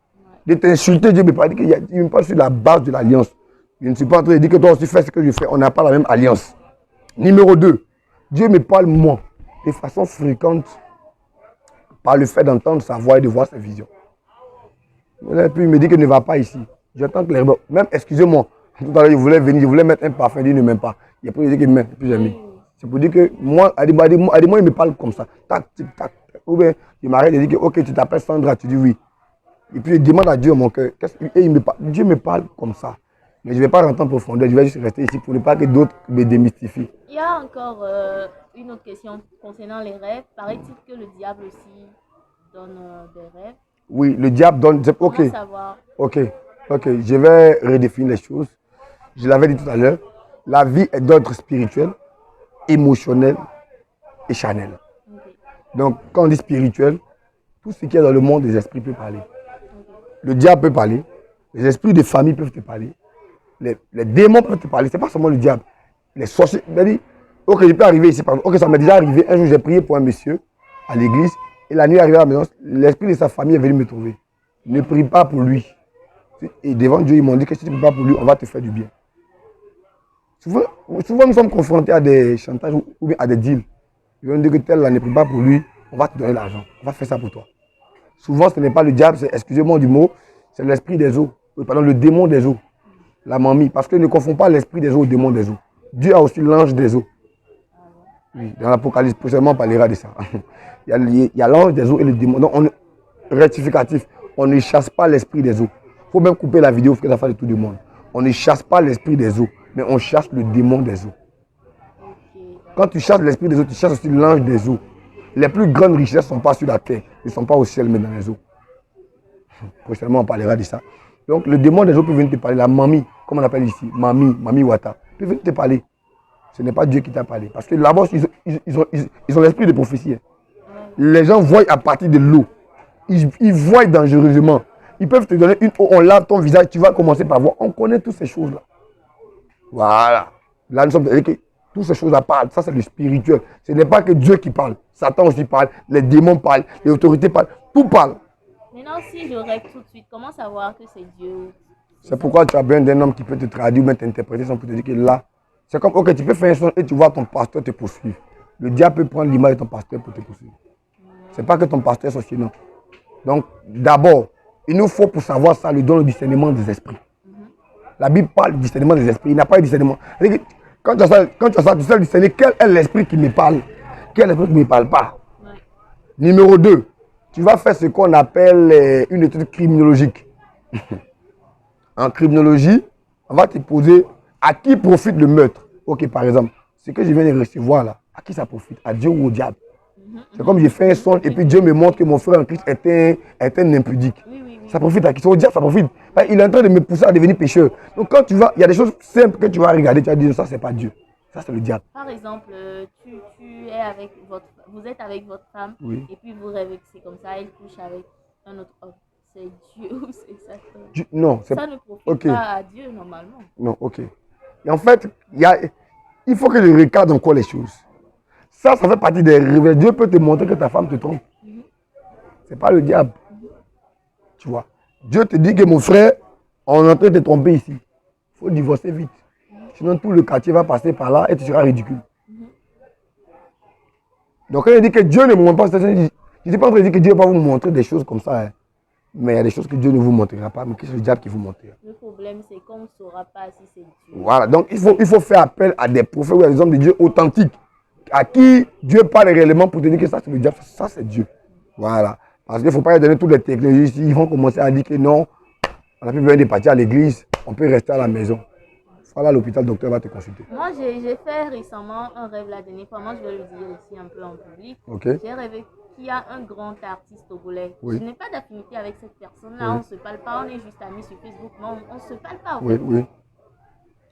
De t'insulter, Dieu me parle. Elle dit qu'il me parle sur la base de l'alliance. Je ne suis pas en train de dire que toi aussi fais ce que je fais. On n'a pas la même alliance. Numéro 2. Dieu me parle moi de façon fréquente par le fait d'entendre sa voix et de voir sa vision. Et puis il me dit qu'il ne va pas ici. J'attends que les... Même, excusez-moi. Tout à l'heure, je voulais venir, je voulais mettre un parfum, il ne m'aime pas. Il a pris, il dit qu'il m'aime, et puis j'ai mis. C'est pour dire que moi, Adimo, il me parle comme ça. Tac, tic, tac. Ou bien, il m'arrête et dit que, ok, tu t'appelles Sandra, tu dis oui. Et puis, je demande à Dieu mon cœur. Et Dieu me parle comme ça. Mais je ne vais pas rentrer en profondeur, je vais juste rester ici pour ne pas que d'autres me démystifient. Il y a encore une autre question concernant les rêves. Paraît-il que le diable aussi donne des rêves? Oui, le diable donne. Ok. Comment savoir? Ok, je vais redéfinir les choses. Je l'avais dit tout à l'heure, la vie est d'ordre spirituel, émotionnel et charnel. Okay. Donc, quand on dit spirituel, tout ce qui est dans le monde des esprits peut parler. Okay. Le diable peut parler, les esprits de famille peuvent te parler, les démons peuvent te parler, ce n'est pas seulement le diable. Les sorciers, ok, je peux arriver ici, par exemple. Ok, ça m'est déjà arrivé, un jour j'ai prié pour un monsieur à l'église, et la nuit arrivée à la maison, l'esprit de sa famille est venu me trouver. Ne prie pas pour lui. Et devant Dieu, ils m'ont dit que si tu ne pries pas pour lui, on va te faire du bien. Souvent, nous sommes confrontés à des chantages ou bien à des deals. Ils vont dire que tel là ne prie pas pour lui, on va te donner l'argent, on va faire ça pour toi. Souvent, ce n'est pas le diable, c'est, excusez-moi du mot, c'est l'esprit des eaux. Pardon, le démon des eaux. La mamie. Parce que ne confond pas l'esprit des eaux au démon des eaux. Dieu a aussi l'ange des eaux. Oui, dans l'Apocalypse, prochainement, on parlera de ça. Il y a l'ange des eaux et le démon. Donc, rectificatif, on ne chasse pas l'esprit des eaux. Il faut même couper la vidéo, faire la face de tout le monde. On ne chasse pas l'esprit des eaux, mais on chasse le démon des eaux. Quand tu chasses l'esprit des eaux, tu chasses aussi l'ange des eaux. Les plus grandes richesses ne sont pas sur la terre, ils ne sont pas au ciel, mais dans les eaux. Prochainement, on parlera de ça. Donc, le démon des eaux peut venir te parler. La mamie, comme on appelle ici, mamie Wata, peut venir te parler. Ce n'est pas Dieu qui t'a parlé. Parce que là-bas, ils ont l'esprit de prophétie. Les gens voient à partir de l'eau. Ils voient dangereusement. Ils peuvent te donner une eau, on lave ton visage, tu vas commencer par voir. On connaît toutes ces choses-là. Voilà. Là, nous sommes toutes ces choses-là parlent. Ça, c'est le spirituel. Ce n'est pas que Dieu qui parle. Satan aussi parle. Les démons parlent. Les autorités parlent. Tout parle. Maintenant, si je règle tout de suite, comment savoir que c'est Dieu? C'est pourquoi tu as besoin d'un homme qui peut te traduire, mais t'interpréter sans pour te dire que là, c'est comme, ok, tu peux faire un son et tu vois ton pasteur te poursuivre. Le diable peut prendre l'image de ton pasteur pour te poursuivre. Ce n'est pas que ton pasteur soit chez nous. Donc, d'abord, il nous faut pour savoir ça, le don du discernement des esprits. La Bible parle du discernement des esprits. Il n'a pas de discernement. Quand tu as ça, tu sais discerner quel est l'esprit qui me parle, quel est l'esprit qui ne me parle pas. Numéro 2, tu vas faire ce qu'on appelle une étude criminologique. En criminologie, on va te poser à qui profite le meurtre. Ok, par exemple, ce que je viens de recevoir là, à qui ça profite? À Dieu ou au diable? C'est comme j'ai fait un son et puis Dieu me montre que mon frère en Christ est un impudique. Oui. Ça profite à qui? C'est au diable, ça profite. Il est en train de me pousser à devenir pécheur. Donc quand tu vas, il y a des choses simples que tu vas regarder, tu vas dire ça c'est pas Dieu. Ça c'est le diable. Par exemple, vous êtes avec votre femme Oui. et puis vous rêvez que c'est comme ça, elle couche avec un autre homme. C'est Dieu ou c'est Satan? Non, Ça ne profite pas à Dieu normalement. Non, ok. Et en fait, il faut que je regarde encore les choses. Ça fait partie des rêves. Dieu peut te montrer que ta femme te trompe. C'est pas le diable. Tu vois. Dieu te dit que mon frère, on est en train de te tromper ici. Il faut divorcer vite. Sinon, tout le quartier va passer par là et tu seras ridicule. Donc, quand il dit que Dieu ne me montre pas, je ne suis pas en train de dire que Dieu va vous montrer des choses comme ça. Hein. Mais il y a des choses que Dieu ne vous montrera pas, mais que c'est le diable qui vous montrera. Le problème, c'est qu'on ne saura pas si c'est Dieu. Voilà, donc il faut faire appel à des prophètes ou à des hommes de Dieu authentiques, à qui Dieu parle réellement pour te dire que ça c'est le diable, ça c'est Dieu. Voilà. Parce qu'il ne faut pas leur donner toutes les technologies ici. Ils vont commencer à dire que non, on n'a plus besoin de partir à l'église, on peut rester à la maison. Voilà, l'hôpital, le docteur va te consulter. Moi, j'ai fait récemment un rêve la dernière fois. Moi, je vais le dire ici un peu en public. Okay. J'ai rêvé qu'il y a un grand artiste togolais. Oui. Je n'ai pas d'affinité avec cette personne-là. Oui. On ne se parle pas. On est juste amis sur Facebook, mais on ne se parle pas. Oui.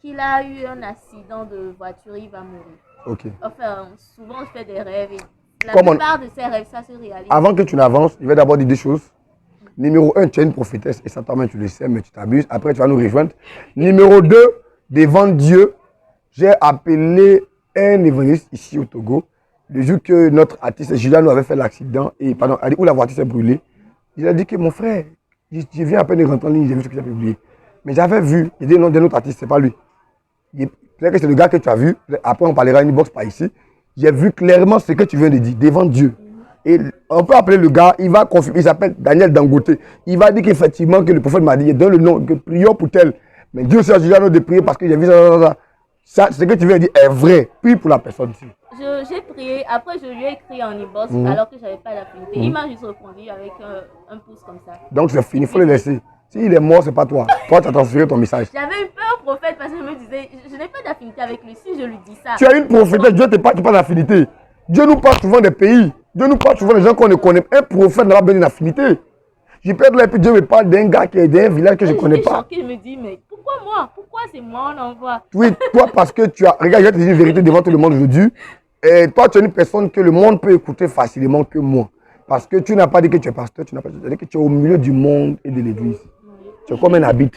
Qu'il a eu un accident de voiture, il va mourir. Ok. Enfin, souvent, je fais des rêves. Et la plupart de ces rêves, ça se réalise. Avant que tu n'avances, je vais d'abord dire deux choses. Numéro 1, tu es une prophétesse et ça toi-même tu le sais, mais tu t'abuses. Après, tu vas nous rejoindre. Numéro 2, devant Dieu, j'ai appelé un évangéliste ici au Togo. Le jour que notre artiste Juliano avait fait l'accident, où la voiture s'est brûlée, il a dit que mon frère, je viens à peine de rentrer en ligne, j'ai vu ce que tu as publié. Mais j'avais vu, il dit non, d'un autre artiste, c'est pas lui. Peut-être que c'est le gars que tu as vu, après on parlera une box par ici. J'ai vu clairement ce que tu viens de dire, devant Dieu. Et on peut appeler le gars, il va confirmer, il s'appelle Daniel Dangote. Il va dire qu'effectivement, que le prophète m'a dit, donne le nom, que prions pour tel. Mais Dieu s'est Juliano de prier parce que j'ai vu ça. Ce que tu viens de dire est vrai. Prie pour la personne. J'ai prié, après je lui ai écrit en inbox alors que je n'avais pas d'affinité. Il m'a juste répondu avec un pouce comme ça. Donc c'est fini, il faut le laisser. S'il est mort, c'est pas toi. Toi, tu as transféré ton message. J'avais eu peur au prophète parce que je me disais, je n'ai pas d'affinité avec lui. Si je lui dis ça. Tu as une prophétesse, Dieu ne te parle pas d'affinité. Dieu nous parle souvent des pays. Dieu nous parle souvent des gens qu'on ne connaît pas. Un prophète n'a pas besoin d'affinité. Je peux être là et puis Dieu me parle d'un gars qui est d'un village que je ne connais pas. Choquée, je me dis, mais pourquoi moi? Pourquoi c'est moi on envoie? Oui, toi parce que tu as... Regarde, je vais te dire une vérité devant tout le monde aujourd'hui. Et toi, tu es une personne que le monde peut écouter facilement que moi. Parce que tu n'as pas dit que tu es pasteur, tu n'as pas dit que tu es au milieu du monde et de l'église. Tu es comme un habit.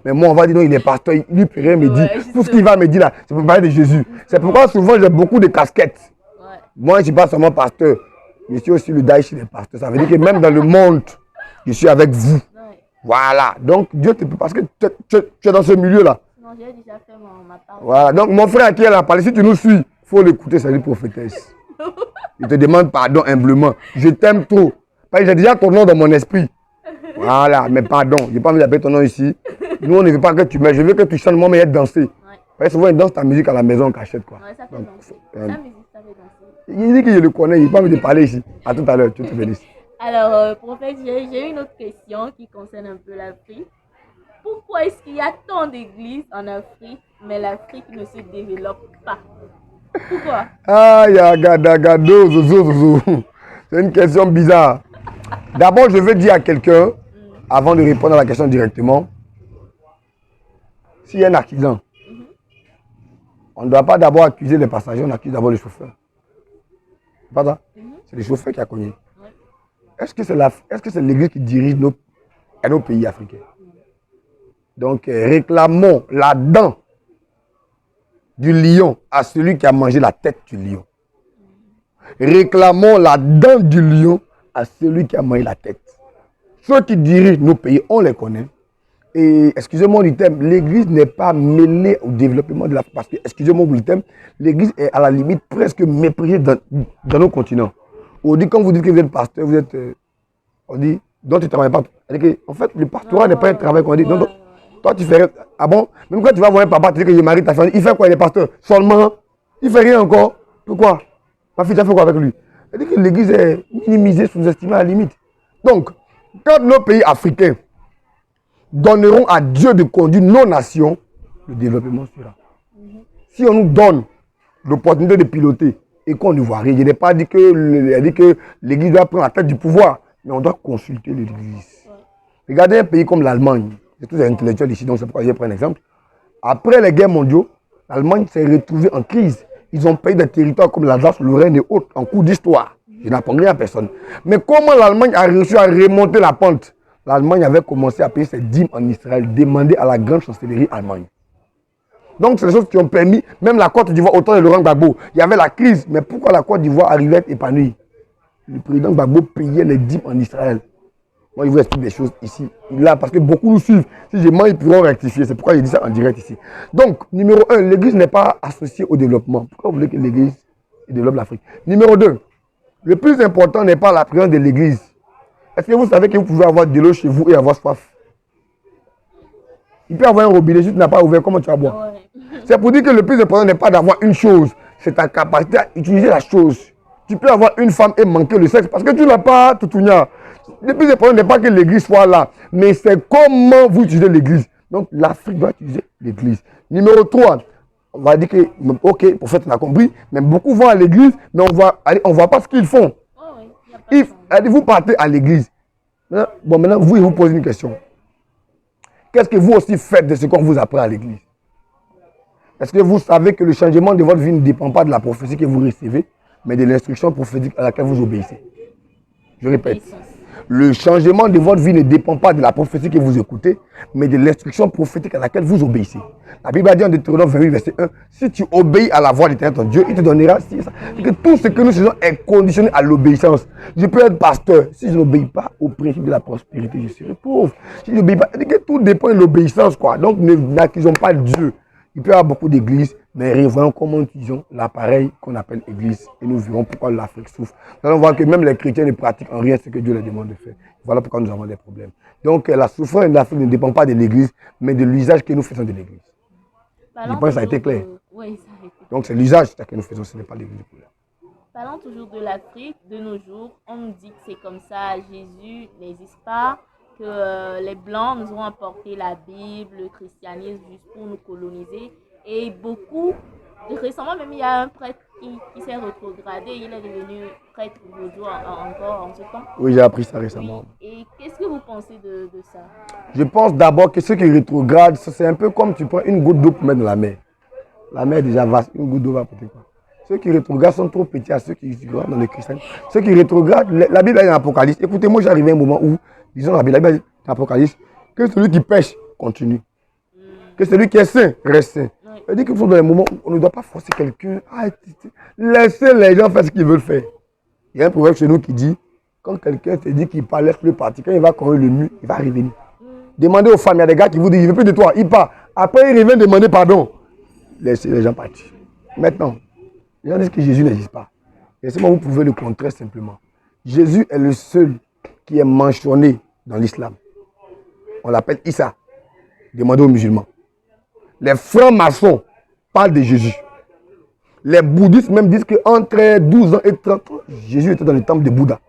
Mais moi, on va dire non, il est pasteur, il lui peut rien me dire. Tout ce qu'il va me dire là, c'est pour parler de Jésus. C'est pourquoi souvent j'ai beaucoup de casquettes. Moi, je ne suis pas seulement pasteur. Je suis aussi le Daïchi des pasteurs. Ça veut dire que même dans le monde, je suis avec vous. Voilà. Donc, Dieu te peut parce que tu es dans ce milieu-là. Non, j'ai déjà fait ma part. Voilà. Donc, mon frère qui est là, si tu nous suis, il faut l'écouter, c'est lui prophétesse. Je te demande pardon humblement. Je t'aime trop. Parce que j'ai déjà ton nom dans mon esprit. Voilà. Mais pardon, je n'ai pas envie d'appeler ton nom ici. Nous, on ne veut pas que tu mets. Je veux que tu chantes, moi, mais être dansé. Parce que souvent, ils dansent ta musique à la maison en cachette. Quoi. Ouais, ça fait danser. Sa musique, ça fait danser. Il dit que je le connais, il n'a pas envie de parler ici. À tout à l'heure, tu te bénisses. Alors, prophète, j'ai une autre question qui concerne un peu l'Afrique. Pourquoi est-ce qu'il y a tant d'églises en Afrique, mais l'Afrique ne se développe pas? Pourquoi? Ah, yagadagado, zozo. C'est une question bizarre. D'abord, je veux dire à quelqu'un, avant de répondre à la question directement, s'il y a un accident, on ne doit pas d'abord accuser les passagers, on accuse d'abord le chauffeur. Pas ça? C'est le chauffeur qui a cogné. Est-ce que c'est l'église qui dirige nos pays africains? Donc, réclamons la dent du lion à celui qui a mangé la tête du lion. Réclamons la dent du lion à celui qui a mangé la tête. Ceux qui dirigent nos pays, on les connaît. Et excusez-moi du thème, l'église n'est pas mêlée au développement de l'Afrique. Parce que, excusez-moi du thème, l'église est à la limite presque méprisée dans nos continents. On dit, quand vous dites que vous êtes pasteur, vous êtes. On dit, donc tu ne travailles pas. En fait, le pastorat n'est pas un travail qu'on dit. Donc, toi, tu fais. Ah bon? Même quand tu vas voir un papa te dire que je marie ta fille, il fait quoi, il est pasteur? Seulement, il ne fait rien encore. Pourquoi? Ma fille, tu as fait quoi avec lui? C'est-à-dire que l'église est minimisée, sous-estimée à la limite. Donc, quand nos pays africains donnerons à Dieu de conduire nos nations, le développement sera. Si on nous donne l'opportunité de piloter et qu'on ne voit rien, je n'ai pas dit que l'Église doit prendre la tête du pouvoir, mais on doit consulter l'Église. Regardez un pays comme l'Allemagne, c'est tous les intellectuels ici, donc c'est pourquoi je vais prendre un exemple. Après les guerres mondiales, l'Allemagne s'est retrouvée en crise. Ils ont payé des territoires comme l'Alsace, Lorraine et autres en cours d'histoire. Je n'apprends rien à personne. Mais comment l'Allemagne a réussi à remonter la pente? L'Allemagne avait commencé à payer ses dîmes en Israël, demander à la grande chancellerie allemande. Donc, c'est des choses qui ont permis, même la Côte d'Ivoire, autant de Laurent Gbagbo, il y avait la crise. Mais pourquoi la Côte d'Ivoire arrivait à être épanouie? Le président Gbagbo payait les dîmes en Israël. Moi, je vous explique des choses ici. Là, parce que beaucoup nous suivent. Si je mens, ils pourront rectifier. C'est pourquoi je dis ça en direct ici. Donc, numéro 1, l'Église n'est pas associée au développement. Pourquoi vous voulez que l'Église développe l'Afrique? Numéro 2, le plus important n'est pas la présence de l'Église. Est-ce que vous savez que vous pouvez avoir de l'eau chez vous et avoir soif? Il peut y avoir un robinet, si tu n'as pas ouvert, comment tu vas boire? C'est pour dire que le plus important n'est pas d'avoir une chose, c'est ta capacité à utiliser la chose. Tu peux avoir une femme et manquer le sexe parce que tu n'as pas tout. Le plus important n'est pas que l'Église soit là, mais c'est comment vous utilisez l'Église. Donc l'Afrique doit utiliser l'Église. Numéro 3, on va dire que, ok, prophète, on a compris, mais beaucoup vont à l'Église, mais on ne voit pas ce qu'ils font. Vous partez à l'Église. Bon, maintenant, vous posez une question. Qu'est-ce que vous aussi faites de ce qu'on vous apprend à l'Église? Est-ce que vous savez que le changement de votre vie ne dépend pas de la prophétie que vous recevez, mais de l'instruction prophétique à laquelle vous obéissez? Je répète. Le changement de votre vie ne dépend pas de la prophétie que vous écoutez, mais de l'instruction prophétique à laquelle vous obéissez. La Bible a dit en Deutéronome 28, verset 1, si tu obéis à la voix de ton Dieu, il te donnera ça. Que tout ce que nous faisons est conditionné à l'obéissance. Je peux être pasteur. Si je n'obéis pas au principe de la prospérité, je serai pauvre. Si je n'obéis pas, que tout dépend de l'obéissance, quoi. Donc, n'accusons pas Dieu. Il peut y avoir beaucoup d'églises, mais revoyons comment nous utilisons l'appareil qu'on appelle église. Et nous verrons pourquoi l'Afrique souffre. Nous allons voir que même les chrétiens ne pratiquent en rien ce que Dieu leur demande de faire. Voilà pourquoi nous avons des problèmes. Donc la souffrance de l'Afrique ne dépend pas de l'église, mais de l'usage que nous faisons de l'église. Je pense que ça a été clair. Oui, ça a été. Donc c'est l'usage que nous faisons, ce n'est pas l'église. Parlons toujours de l'Afrique. De nos jours, on nous dit que c'est comme ça. Jésus n'existe pas. Que les Blancs nous ont apporté la Bible, le christianisme juste pour nous coloniser. Et beaucoup, récemment même, il y a un prêtre qui s'est rétrogradé. Il est devenu prêtre vaudou encore en ce temps. Oui, j'ai appris ça récemment. Oui. Et qu'est-ce que vous pensez de ça? Je pense d'abord que ceux qui rétrogradent, c'est un peu comme tu prends une goutte d'eau pour mettre dans la mer. La mer est déjà vaste, une goutte d'eau va porter quoi? Ceux qui rétrogradent sont trop petits à ceux qui rétrogradent dans le christianisme. Ceux qui rétrogradent, la Bible est dans l'Apocalypse. Écoutez-moi, j'arrive à un moment où, disons la Bible est dans l'Apocalypse, que celui qui pêche continue. Que celui qui est saint reste saint. C'est-à-dire que nous sommes dans les moments où on ne doit pas forcer quelqu'un. Laissez les gens faire ce qu'ils veulent faire. Il y a un proverbe chez nous qui dit, quand quelqu'un te dit qu'il part, laisse-le partir. Quand il va courir le mur, il va revenir. Demandez aux femmes, il y a des gars qui vous disent, je ne veux plus de toi, il part. Après, il revient demander pardon. Laissez les gens partir. Maintenant, les gens disent que Jésus n'existe pas. Laissez-moi vous prouver le contraire simplement. Jésus est le seul qui est mentionné dans l'islam. On l'appelle Issa. Demandez aux musulmans. Les francs-maçons parlent de Jésus. Les bouddhistes même disent qu'entre 12 ans et 30 ans, Jésus était dans le temple de Bouddha.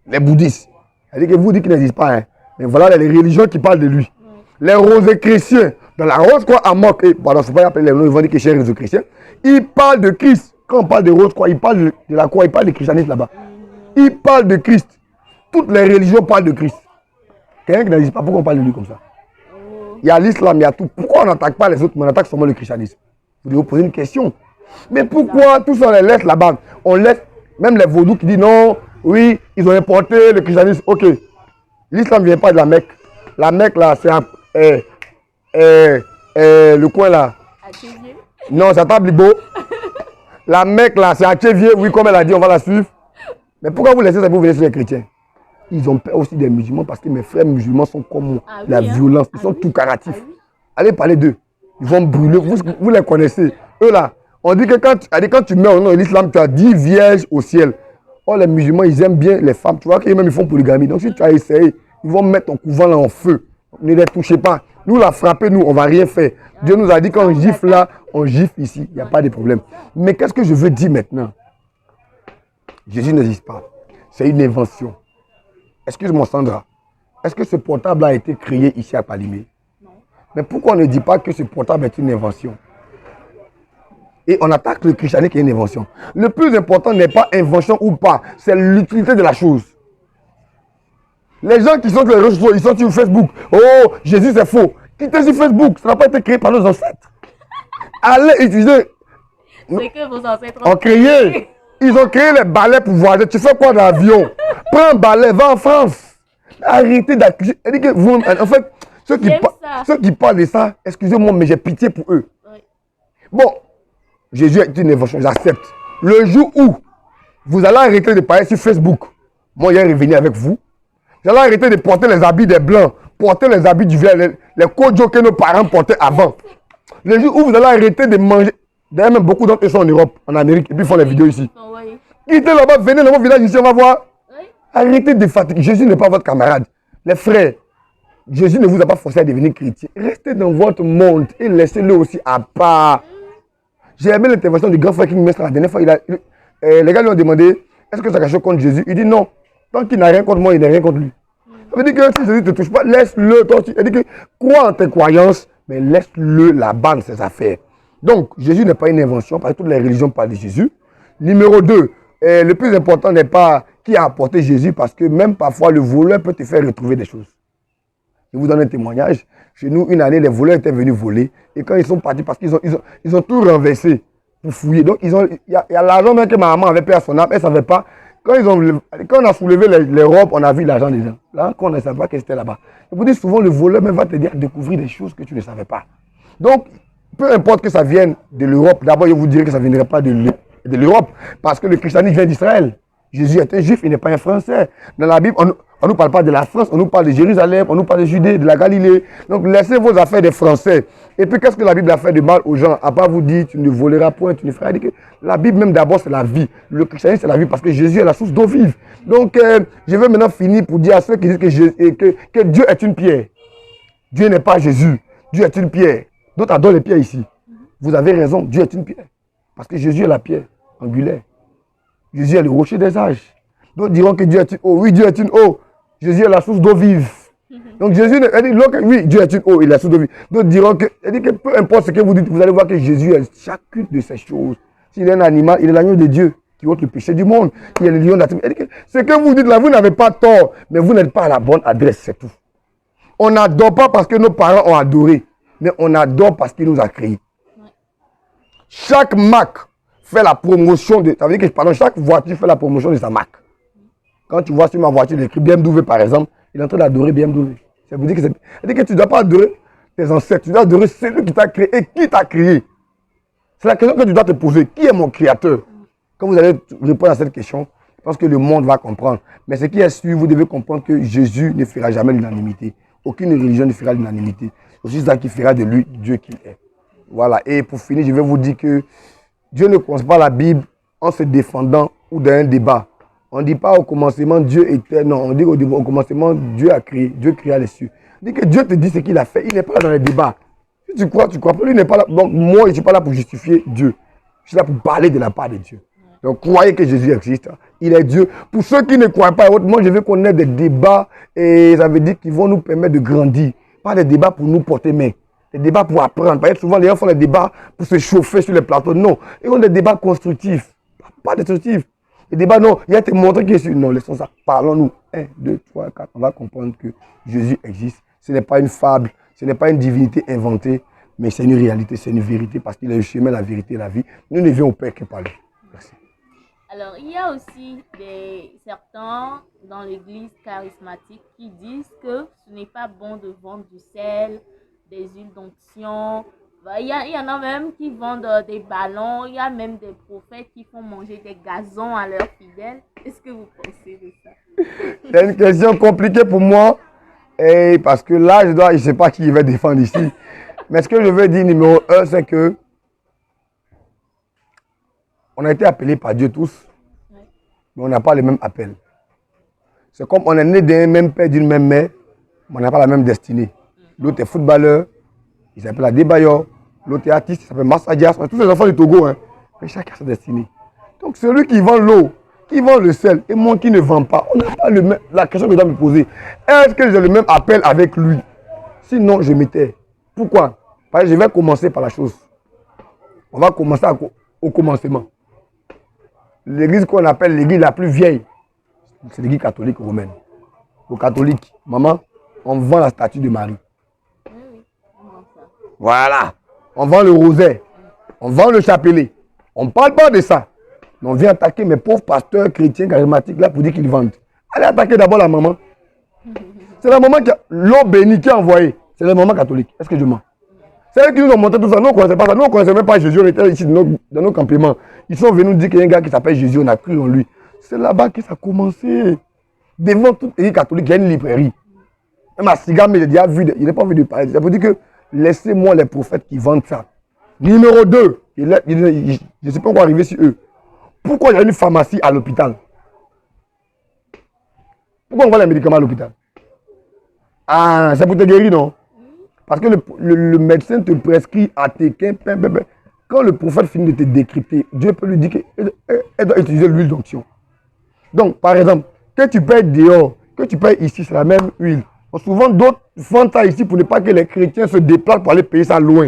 Les bouddhistes. C'est-à-dire que vous dites qu'il n'existe pas. Hein. Mais voilà les religions qui parlent de lui. Les rosés-chrétiens, dans la rose-croix à Moc, et pardon, il ne faut pas appeler les noms, ils vont dire que c'est un rosés-chrétien. Ils parlent de Christ. Quand on parle de rose-croix, ils parlent de la croix, ils parlent de christianisme là-bas. Ils parlent de Christ. Toutes les religions parlent de Christ. Quelqu'un qui n'existe pas, pourquoi on parle de lui comme ça? Il y a l'islam, il y a tout. Pourquoi on n'attaque pas les autres, mais on attaque seulement le christianisme? Vous devez vous poser une question. Mais pourquoi tous on les laisse là-bas? On laisse même les vaudous qui disent non, oui, ils ont importé le christianisme. Ok. L'islam ne vient pas de la Mecque. La Mecque là, c'est le coin là. Non, c'est à Tablibo. La Mecque là, c'est à Tchévier. Oui, comme elle a dit, on va la suivre. Mais pourquoi vous laissez ça pour venir sur les chrétiens? Ils ont peur aussi des musulmans parce que mes frères musulmans sont comme moi. La violence, ils sont tout caratifs. Allez parler d'eux. Ils vont brûler. Vous les connaissez. Eux là, on dit que quand tu meurs au nom de l'islam, tu as 10 vierges au ciel. Oh, les musulmans, ils aiment bien les femmes. Tu vois qu'ils même ils font polygamie. Donc si tu as essayé, ils vont mettre ton couvent là en feu. Ne les touchez pas. Nous, la frapper, nous, on ne va rien faire. Dieu nous a dit qu'on gifle là, on gifle ici. Il n'y a pas de problème. Mais qu'est-ce que je veux dire maintenant? Jésus n'existe pas. C'est une invention. Excuse-moi Sandra. est-ce que ce portable a été créé ici à Palimé? Non. Mais pourquoi on ne dit pas que ce portable est une invention? Et on attaque le christianisme qui est une invention. Le plus important n'est pas invention ou pas, c'est l'utilité de la chose. Les gens qui sont sur les réseaux sociaux, ils sont sur Facebook. Oh, Jésus c'est faux. Quittez sur Facebook, ça n'a pas été créé par nos ancêtres. Allez utiliser. C'est que vos ancêtres ont créé. Ils ont créé les balais pour voyager. Tu fais quoi dans l'avion? Prends un balai, va en France. Arrêtez d'accuser. En fait, ceux qui parlent de ça, excusez-moi, mais j'ai pitié pour eux. Oui. Bon, Jésus est une invention, j'accepte. Le jour où vous allez arrêter de parler sur Facebook, moi, je vais revenir avec vous. Vous allez arrêter de porter les habits des blancs, porter les habits du village, les kojos que nos parents portaient avant. Le jour où vous allez arrêter de manger, d'ailleurs, même beaucoup d'entre eux sont en Europe, en Amérique, et puis ils font les vidéos ici. Oui. Quittez là-bas, venez dans mon village ici, on va voir. Oui. Arrêtez de fatiguer. Jésus n'est pas votre camarade. Les frères, Jésus ne vous a pas forcé à devenir chrétien. Restez dans votre monde et laissez-le aussi à part. J'ai aimé l'intervention du grand frère King Mestre la dernière fois. Les gars lui ont demandé, est-ce que ça a quelque chose contre Jésus? Il dit non. Tant qu'il n'a rien contre moi, il n'a rien contre lui. Ça veut dire que si Jésus ne te touche pas, laisse-le. Il dit que crois en tes croyances, mais laisse-le là-bas de ses affaires. Donc, Jésus n'est pas une invention, parce que toutes les religions parlent de Jésus. Numéro 2, le plus important n'est pas qui a apporté Jésus, parce que même parfois, le voleur peut te faire retrouver des choses. Je vous donne un témoignage. Chez nous, une année, les voleurs étaient venus voler. Et quand ils sont partis, parce qu'ils ont tout renversé pour fouiller. Donc, il y a l'argent même que ma maman avait payé à son âme, elle ne savait pas. Quand on a soulevé les robes, on a vu l'argent des gens. Là, quand on ne savait pas que c'était là-bas. Je vous dis souvent, le voleur même va te dire découvrir des choses que tu ne savais pas. Donc, peu importe que ça vienne de l'Europe, d'abord, je vous dirais que ça ne viendrait pas de l'Europe. Parce que le christianisme vient d'Israël. Jésus est un juif, il n'est pas un français. Dans la Bible, on ne nous parle pas de la France, on nous parle de Jérusalem, on nous parle de Judée, de la Galilée. Donc, laissez vos affaires des Français. Et puis, qu'est-ce que la Bible a fait de mal aux gens? À part vous dire, tu ne voleras point, tu ne feras rien. La Bible, même d'abord, c'est la vie. Le christianisme, c'est la vie parce que Jésus est la source d'eau vive. Donc, je vais maintenant finir pour dire à ceux qui disent que Dieu est une pierre. Dieu n'est pas Jésus. Dieu est une pierre. D'autres adorent les pierres ici. Vous avez raison, Dieu est une pierre. Parce que Jésus est la pierre angulaire. Jésus est le rocher des âges. D'autres diront que Dieu est une eau. Oui, Dieu est une eau. Jésus est la source d'eau vive. Donc Jésus, elle dit, oui, Dieu est une eau, il est la source d'eau vive. D'autres diront que, elle dit que peu importe ce que vous dites, vous allez voir que Jésus est chacune de ces choses. S'il est un animal, il est l'agneau de Dieu qui ôte le péché du monde. Il est le lion d'Atim. Ce que vous dites là, vous n'avez pas tort, mais vous n'êtes pas à la bonne adresse, c'est tout. On n'adore pas parce que nos parents ont adoré, mais on adore parce qu'il nous a créés. Chaque marque fait la promotion de... Ça veut dire que, pardon, chaque voiture fait la promotion de sa marque. Quand tu vois sur ma voiture, il écrit BMW par exemple, il est en train d'adorer BMW. Ça veut dire que, tu ne dois pas adorer tes ancêtres, tu dois adorer celui qui t'a créé et qui t'a créé. C'est la question que tu dois te poser. Qui est mon créateur? Quand vous allez répondre à cette question, je pense que le monde va comprendre. Mais ce qui est sûr, vous devez comprendre que Jésus ne fera jamais l'unanimité. Aucune religion ne fera l'unanimité. C'est aussi ça qui fera de lui Dieu qu'il est. Voilà. Et pour finir, je vais vous dire que Dieu ne commence pas la Bible en se défendant ou dans un débat. On ne dit pas au commencement Dieu était, non, on dit au commencement Dieu a créé, Dieu créa les cieux. On dit que Dieu te dit ce qu'il a fait, il n'est pas là dans les débats. Si tu crois pas, lui n'est pas là. Donc moi, je ne suis pas là pour justifier Dieu. Je suis là pour parler de la part de Dieu. Donc croyez que Jésus existe, il est Dieu. Pour ceux qui ne croient pas, moi je veux qu'on ait des débats et ça veut dire qu'ils vont nous permettre de grandir. Pas des débats pour nous porter main. Des débats pour apprendre. Parce que souvent les gens font des débats pour se chauffer sur les plateaux. Non, ils ont des débats constructifs, pas destructifs. Les débats, non, il y a te montrer qu'il est sur. Non, laissons ça. Parlons-nous. 1, 2, 3, 4. On va comprendre que Jésus existe. Ce n'est pas une fable, ce n'est pas une divinité inventée, mais c'est une réalité, c'est une vérité parce qu'il est le chemin, la vérité et la vie. Nous ne venons au Père que par lui. Merci. Alors, il y a aussi certains dans l'église charismatique qui disent que ce n'est pas bon de vendre du sel, des huiles d'onction. Il y en a même qui vendent des ballons. Il y a même des prophètes qui font manger des gazons à leurs fidèles. Est-ce que vous pensez de ça? C'est une question compliquée pour moi. Et parce que là, je ne sais pas qui va défendre ici. Mais ce que je veux dire, numéro 1, c'est que on a été appelés par Dieu tous, mais on n'a pas le même appel. C'est comme on est né d'un même père, d'une même mère, mais on n'a pas la même destinée. L'autre est footballeur, il s'appelle Adebayor. L'autre est artiste, il s'appelle Massa Dias. Tous les enfants du Togo, hein. Mais chacun a sa destinée. Donc celui qui vend l'eau, qui vend le sel et moi qui ne vends pas. On n'a pas le même. La question que je dois me poser, est-ce que j'ai le même appel avec lui? Sinon, je m'étais. Pourquoi? Parce que je vais commencer par la chose. On va commencer au commencement. L'église qu'on appelle l'église la plus vieille, c'est l'église catholique romaine. Aux catholiques, maman, on vend la statue de Marie. Voilà. On vend le rosaire. On vend le chapelet. On ne parle pas de ça. Mais on vient attaquer mes pauvres pasteurs chrétiens charismatiques là pour dire qu'ils vendent. Allez attaquer d'abord la maman. C'est la maman qui a l'eau bénie qui a envoyé. C'est la maman catholique. Est-ce que je mens? C'est eux qui nous ont montré tout ça. Nous, on ne connaissait pas ça. Nous, on ne connaissait même pas Jésus. On était ici dans nos campements. Ils sont venus nous dire qu'il y a un gars qui s'appelle Jésus. On a cru en lui. C'est là-bas que ça a commencé. Devant toute l'église catholique, il y a une librairie. Même à Sigam, j'ai déjà vu. Il n'est pas envie de parler. Ça veut dire que laissez-moi les prophètes qui vendent ça. Numéro 2. Je ne sais pas où arriver sur eux. Pourquoi il y a une pharmacie à l'hôpital? Pourquoi on vend les médicaments à l'hôpital? Ah, c'est pour te guérir, non? Parce que le médecin te prescrit à Tequin. Quand le prophète finit de te décrypter, Dieu peut lui dire qu'elle doit utiliser l'huile d'onction. Donc, par exemple, que tu payes dehors, que tu payes ici, c'est la même huile. Souvent, d'autres vendent ça ici pour ne pas que les chrétiens se déplacent pour aller payer ça loin.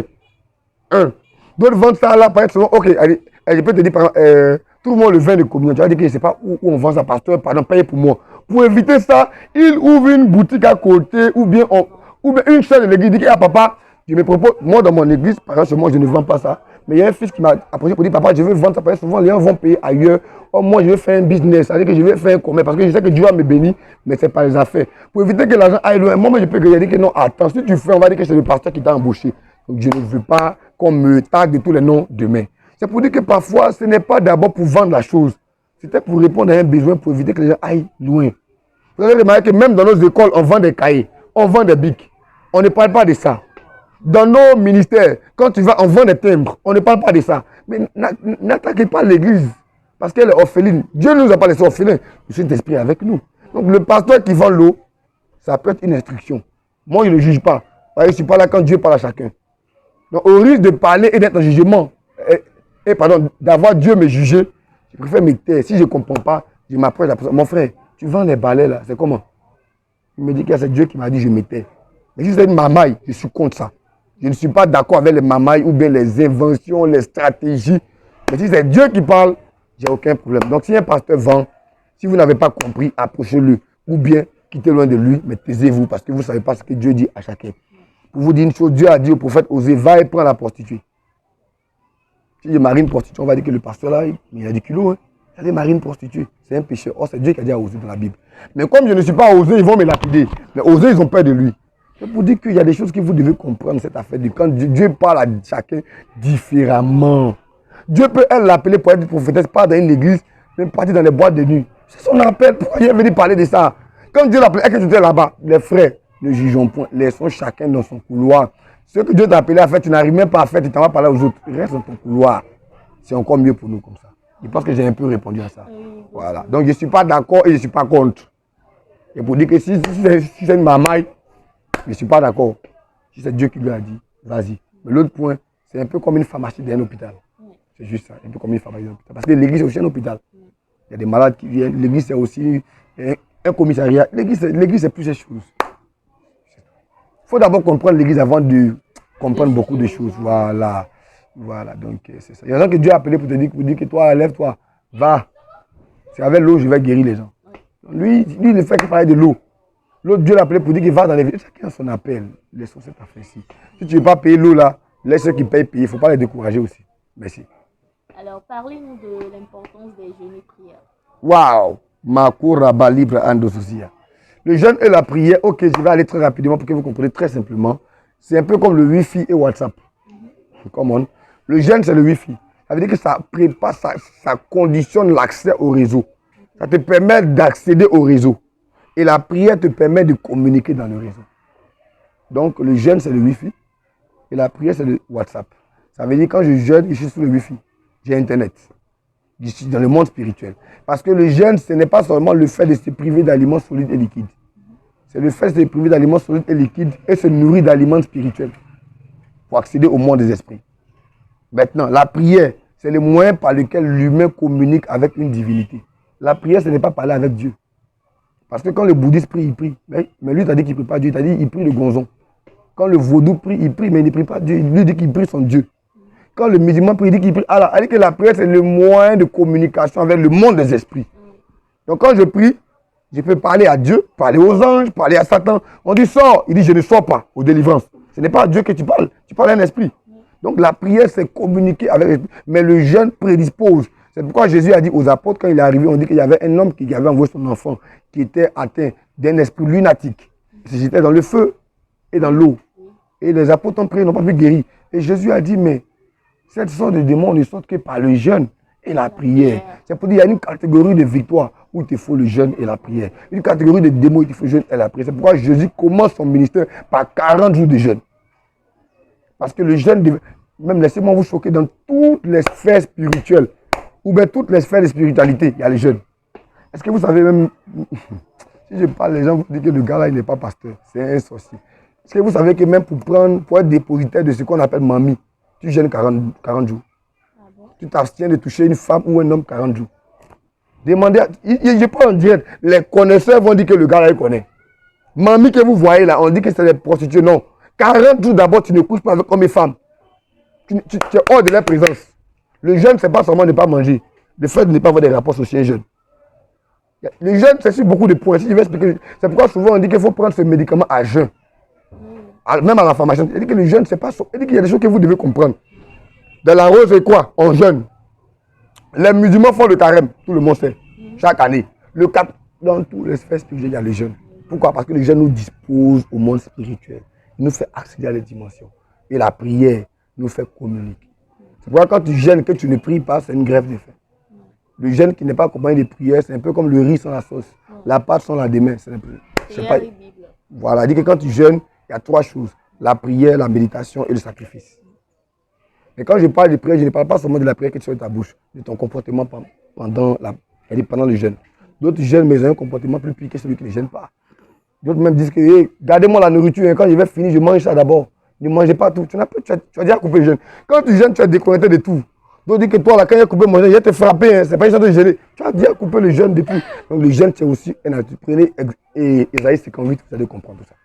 D'autres vendent ça là, par exemple, ok, je peux te dire, par exemple, trouve-moi le vin de communion. Tu vas dire que je ne sais pas où on vend ça, pasteur, pardon, payez pour moi. Pour éviter ça, il ouvre une boutique à côté ou bien une chaîne de l'église. Il dit, ah papa, je me propose, moi dans mon église, par exemple, moi je ne vends pas ça. Mais il y a un fils qui m'a approché pour dire, papa, je veux vendre ça. Parce que souvent, les gens vont payer ailleurs. Oh, moi, je veux faire un business. C'est-à-dire que je vais faire un commerce. Parce que je sais que Dieu va me bénir, mais ce n'est pas les affaires. Pour éviter que l'argent aille loin, moi, je peux dire que non, attends, si tu fais, on va dire que c'est le pasteur qui t'a embauché. Donc, je ne veux pas qu'on me tague de tous les noms demain. C'est pour dire que parfois, ce n'est pas d'abord pour vendre la chose. C'était pour répondre à un besoin, pour éviter que les gens aillent loin. Vous avez remarqué que même dans nos écoles, on vend des cahiers, on vend des bics. On ne parle pas de ça. Dans nos ministères, quand tu vas, on vend des timbres. On ne parle pas de ça. Mais n'attaquez pas l'église parce qu'elle est orpheline. Dieu ne nous a pas laissé orphelins. Le Saint-Esprit est avec nous. Donc le pasteur qui vend l'eau, ça peut être une instruction. Moi, je ne juge pas. Je ne suis pas là quand Dieu parle à chacun. Donc au risque de parler et d'être en jugement, pardon, d'avoir Dieu me juger, je préfère me taire. Si je ne comprends pas, je m'approche de la personne. Mon frère, tu vends les balais là, c'est comment? Il me dit que c'est Dieu qui m'a dit je me tais. Mais si c'est une mamaille, je suis contre ça. Je ne suis pas d'accord avec les mamailles ou bien les inventions, les stratégies. Mais si c'est Dieu qui parle, j'ai aucun problème. Donc si un pasteur vend, si vous n'avez pas compris, approchez-le. Ou bien quittez loin de lui, mais taisez-vous parce que vous ne savez pas ce que Dieu dit à chacun. Pour vous dire une chose, Dieu a dit au prophète Osée, va et prends la prostituée. Si je marie une prostituée, on va dire que le pasteur là, il a des kilos. Hein. Il a dit marie une prostituée. C'est un péché. Oh, c'est Dieu qui a dit à Osée dans la Bible. Mais comme je ne suis pas Osée, ils vont me lapider. Mais Osée, ils ont peur de lui. C'est pour dire qu'il y a des choses que vous devez comprendre cette affaire. Quand Dieu parle à chacun différemment. Dieu peut, elle, l'appeler pour être prophétesse, pas dans une église, mais partir dans les boîtes de nuit. C'est son appel. Pourquoi il est venu parler de ça? Quand Dieu l'appelait, elle, que tu étais là-bas, les frères, ne jugeons point. Laissons chacun dans son couloir. Ce que Dieu t'a appelé à faire, tu n'arrives même pas à faire, tu t'en vas parler aux autres. Reste dans ton couloir. C'est encore mieux pour nous comme ça. Je pense que j'ai un peu répondu à ça. Voilà. Donc je ne suis pas d'accord et je ne suis pas contre. Et pour dire que si c'est une mamaille, je ne suis pas d'accord. Si c'est Dieu qui lui a dit, vas-y. Mais l'autre point, c'est un peu comme une pharmacie d'un hôpital. C'est juste ça, un peu comme une pharmacie d'un hôpital. Parce que l'église est aussi un hôpital. Il y a des malades qui viennent. L'église, c'est aussi un commissariat. L'église, c'est plusieurs choses. Il faut d'abord comprendre l'église avant de comprendre beaucoup de choses. Voilà. Voilà, donc c'est ça. Il y a des gens que Dieu a appelé pour te dire que toi, lève-toi, va. C'est avec l'eau, je vais guérir les gens. Lui, il ne fait que parler de l'eau. L'autre, Dieu l'a appelé pour dire qu'il va dans les villes. Chacun a son appel. Laissons cette affaire-ci. Si tu ne veux pas payer l'eau là, laisse ceux qui payent payer. Il ne faut pas les décourager aussi. Merci. Alors, parlez-nous de l'importance des jeûnes et prières. Waouh! Makura Libre Andososia. Le jeûne et la prière, ok, je vais aller très rapidement pour que vous compreniez très simplement. C'est un peu comme le Wi-Fi et WhatsApp. Come on. Le jeûne, c'est le Wi-Fi. Ça veut dire que ça prépare, ça conditionne l'accès au réseau. Ça te permet d'accéder au réseau. Et la prière te permet de communiquer dans le réseau. Donc, le jeûne, c'est le Wi-Fi. Et la prière, c'est le WhatsApp. Ça veut dire que quand je jeûne, je suis sur le Wi-Fi. J'ai Internet. Je suis dans le monde spirituel. Parce que le jeûne, ce n'est pas seulement le fait de se priver d'aliments solides et liquides. C'est le fait de se priver d'aliments solides et liquides et se nourrir d'aliments spirituels pour accéder au monde des esprits. Maintenant, la prière, c'est le moyen par lequel l'humain communique avec une divinité. La prière, ce n'est pas parler avec Dieu. Parce que quand le bouddhiste prie, il prie. Mais lui, il t'a dit qu'il ne prie pas Dieu. Il t'a dit qu'il prie le gonzon. Quand le vaudou prie, il prie, mais il ne prie pas Dieu. Lui dit qu'il prie son Dieu. Quand le musulman prie, il dit qu'il prie. Alors, il dit que la prière, c'est le moyen de communication avec le monde des esprits. Donc, quand je prie, je peux parler à Dieu, parler aux anges, parler à Satan. On dit sors. Il dit je ne sors pas aux délivrances. Ce n'est pas à Dieu que tu parles. Tu parles à un esprit. Donc, la prière, c'est communiquer avec l'esprit. Mais le jeûne prédispose. C'est pourquoi Jésus a dit aux apôtres, quand il est arrivé, on dit qu'il y avait un homme qui avait envoyé son enfant, qui était atteint d'un esprit lunatique. J'étais dans le feu et dans l'eau. Et les apôtres ont prié, n'ont pas pu guérir. Et Jésus a dit, mais cette sorte de démons ne sortent que par le jeûne et la prière. C'est pour dire qu'il y a une catégorie de victoire où il te faut le jeûne et la prière. Une catégorie de démons où il te faut le jeûne et la prière. C'est pourquoi Jésus commence son ministère par 40 jours de jeûne. Parce que le jeûne, même laissez-moi vous choquer, dans toutes les sphères spirituelles, ou bien toutes les sphères de spiritualité, il y a le jeûne. Est-ce que vous savez même, si je parle, les gens vous disent que le gars là, il n'est pas pasteur, c'est un sorcier. Est-ce que vous savez que même pour être dépositaire de ce qu'on appelle mamie, tu jeûnes 40 jours. Ah bon? Tu t'abstiens de toucher une femme ou un homme 40 jours. Demandez, je parle en direct, les connaisseurs vont dire que le gars là, il connaît. Mamie que vous voyez là, on dit que c'est des prostituées, non. 40 jours d'abord, tu ne couches pas avec hommes et femmes. Tu es hors de leur présence. Le jeûne, ce n'est pas seulement ne pas manger. Le fait de ne pas avoir des rapports sociaux jeûne. Le jeûne, c'est sur beaucoup de points. Si je vais expliquer, c'est pourquoi souvent on dit qu'il faut prendre ce médicament à jeûne. Même à la pharmacie. Il dit que le jeûne, c'est pas ça. Il dit qu'il y a des choses que vous devez comprendre. Dans la rose, c'est quoi? On jeûne. Les musulmans font le carême. Tout le monde sait. Chaque année. Dans tous les sphères spirituelles, il y a le jeûne. Pourquoi? Parce que le jeûne nous dispose au monde spirituel. Il nous fait accéder à les dimensions. Et la prière nous fait communiquer. C'est pourquoi quand tu jeûnes que tu ne pries pas, c'est une grève de faim. Le jeûne qui n'est pas accompagné de prière, c'est un peu comme le riz sans la sauce. La pâte sans la démain. Voilà, il dit que quand tu jeûnes, il y a 3 choses. La prière, la méditation et le sacrifice. Mais quand je parle de prière, je ne parle pas seulement de la prière que tu fais de ta bouche, de ton comportement pendant le jeûne. D'autres jeûnent, mais ils ont un comportement plus pire que celui qui ne jeûne pas. D'autres même disent que hey, gardez-moi la nourriture, quand je vais finir, je mange ça d'abord. Ne mangez pas tout. Tu as déjà coupé le jeûne. Quand tu jeûnes, tu es déconnecté de tout. Donc dis que toi, là, quand il a coupé mon jeûne, il va te frapper. Hein. Ce n'est pas une chose de gêner. Tu as déjà coupé le jeûne depuis. Donc le jeûne, c'est aussi un attitude. Prenez Ésaïe 58, vous allez comprendre tout ça.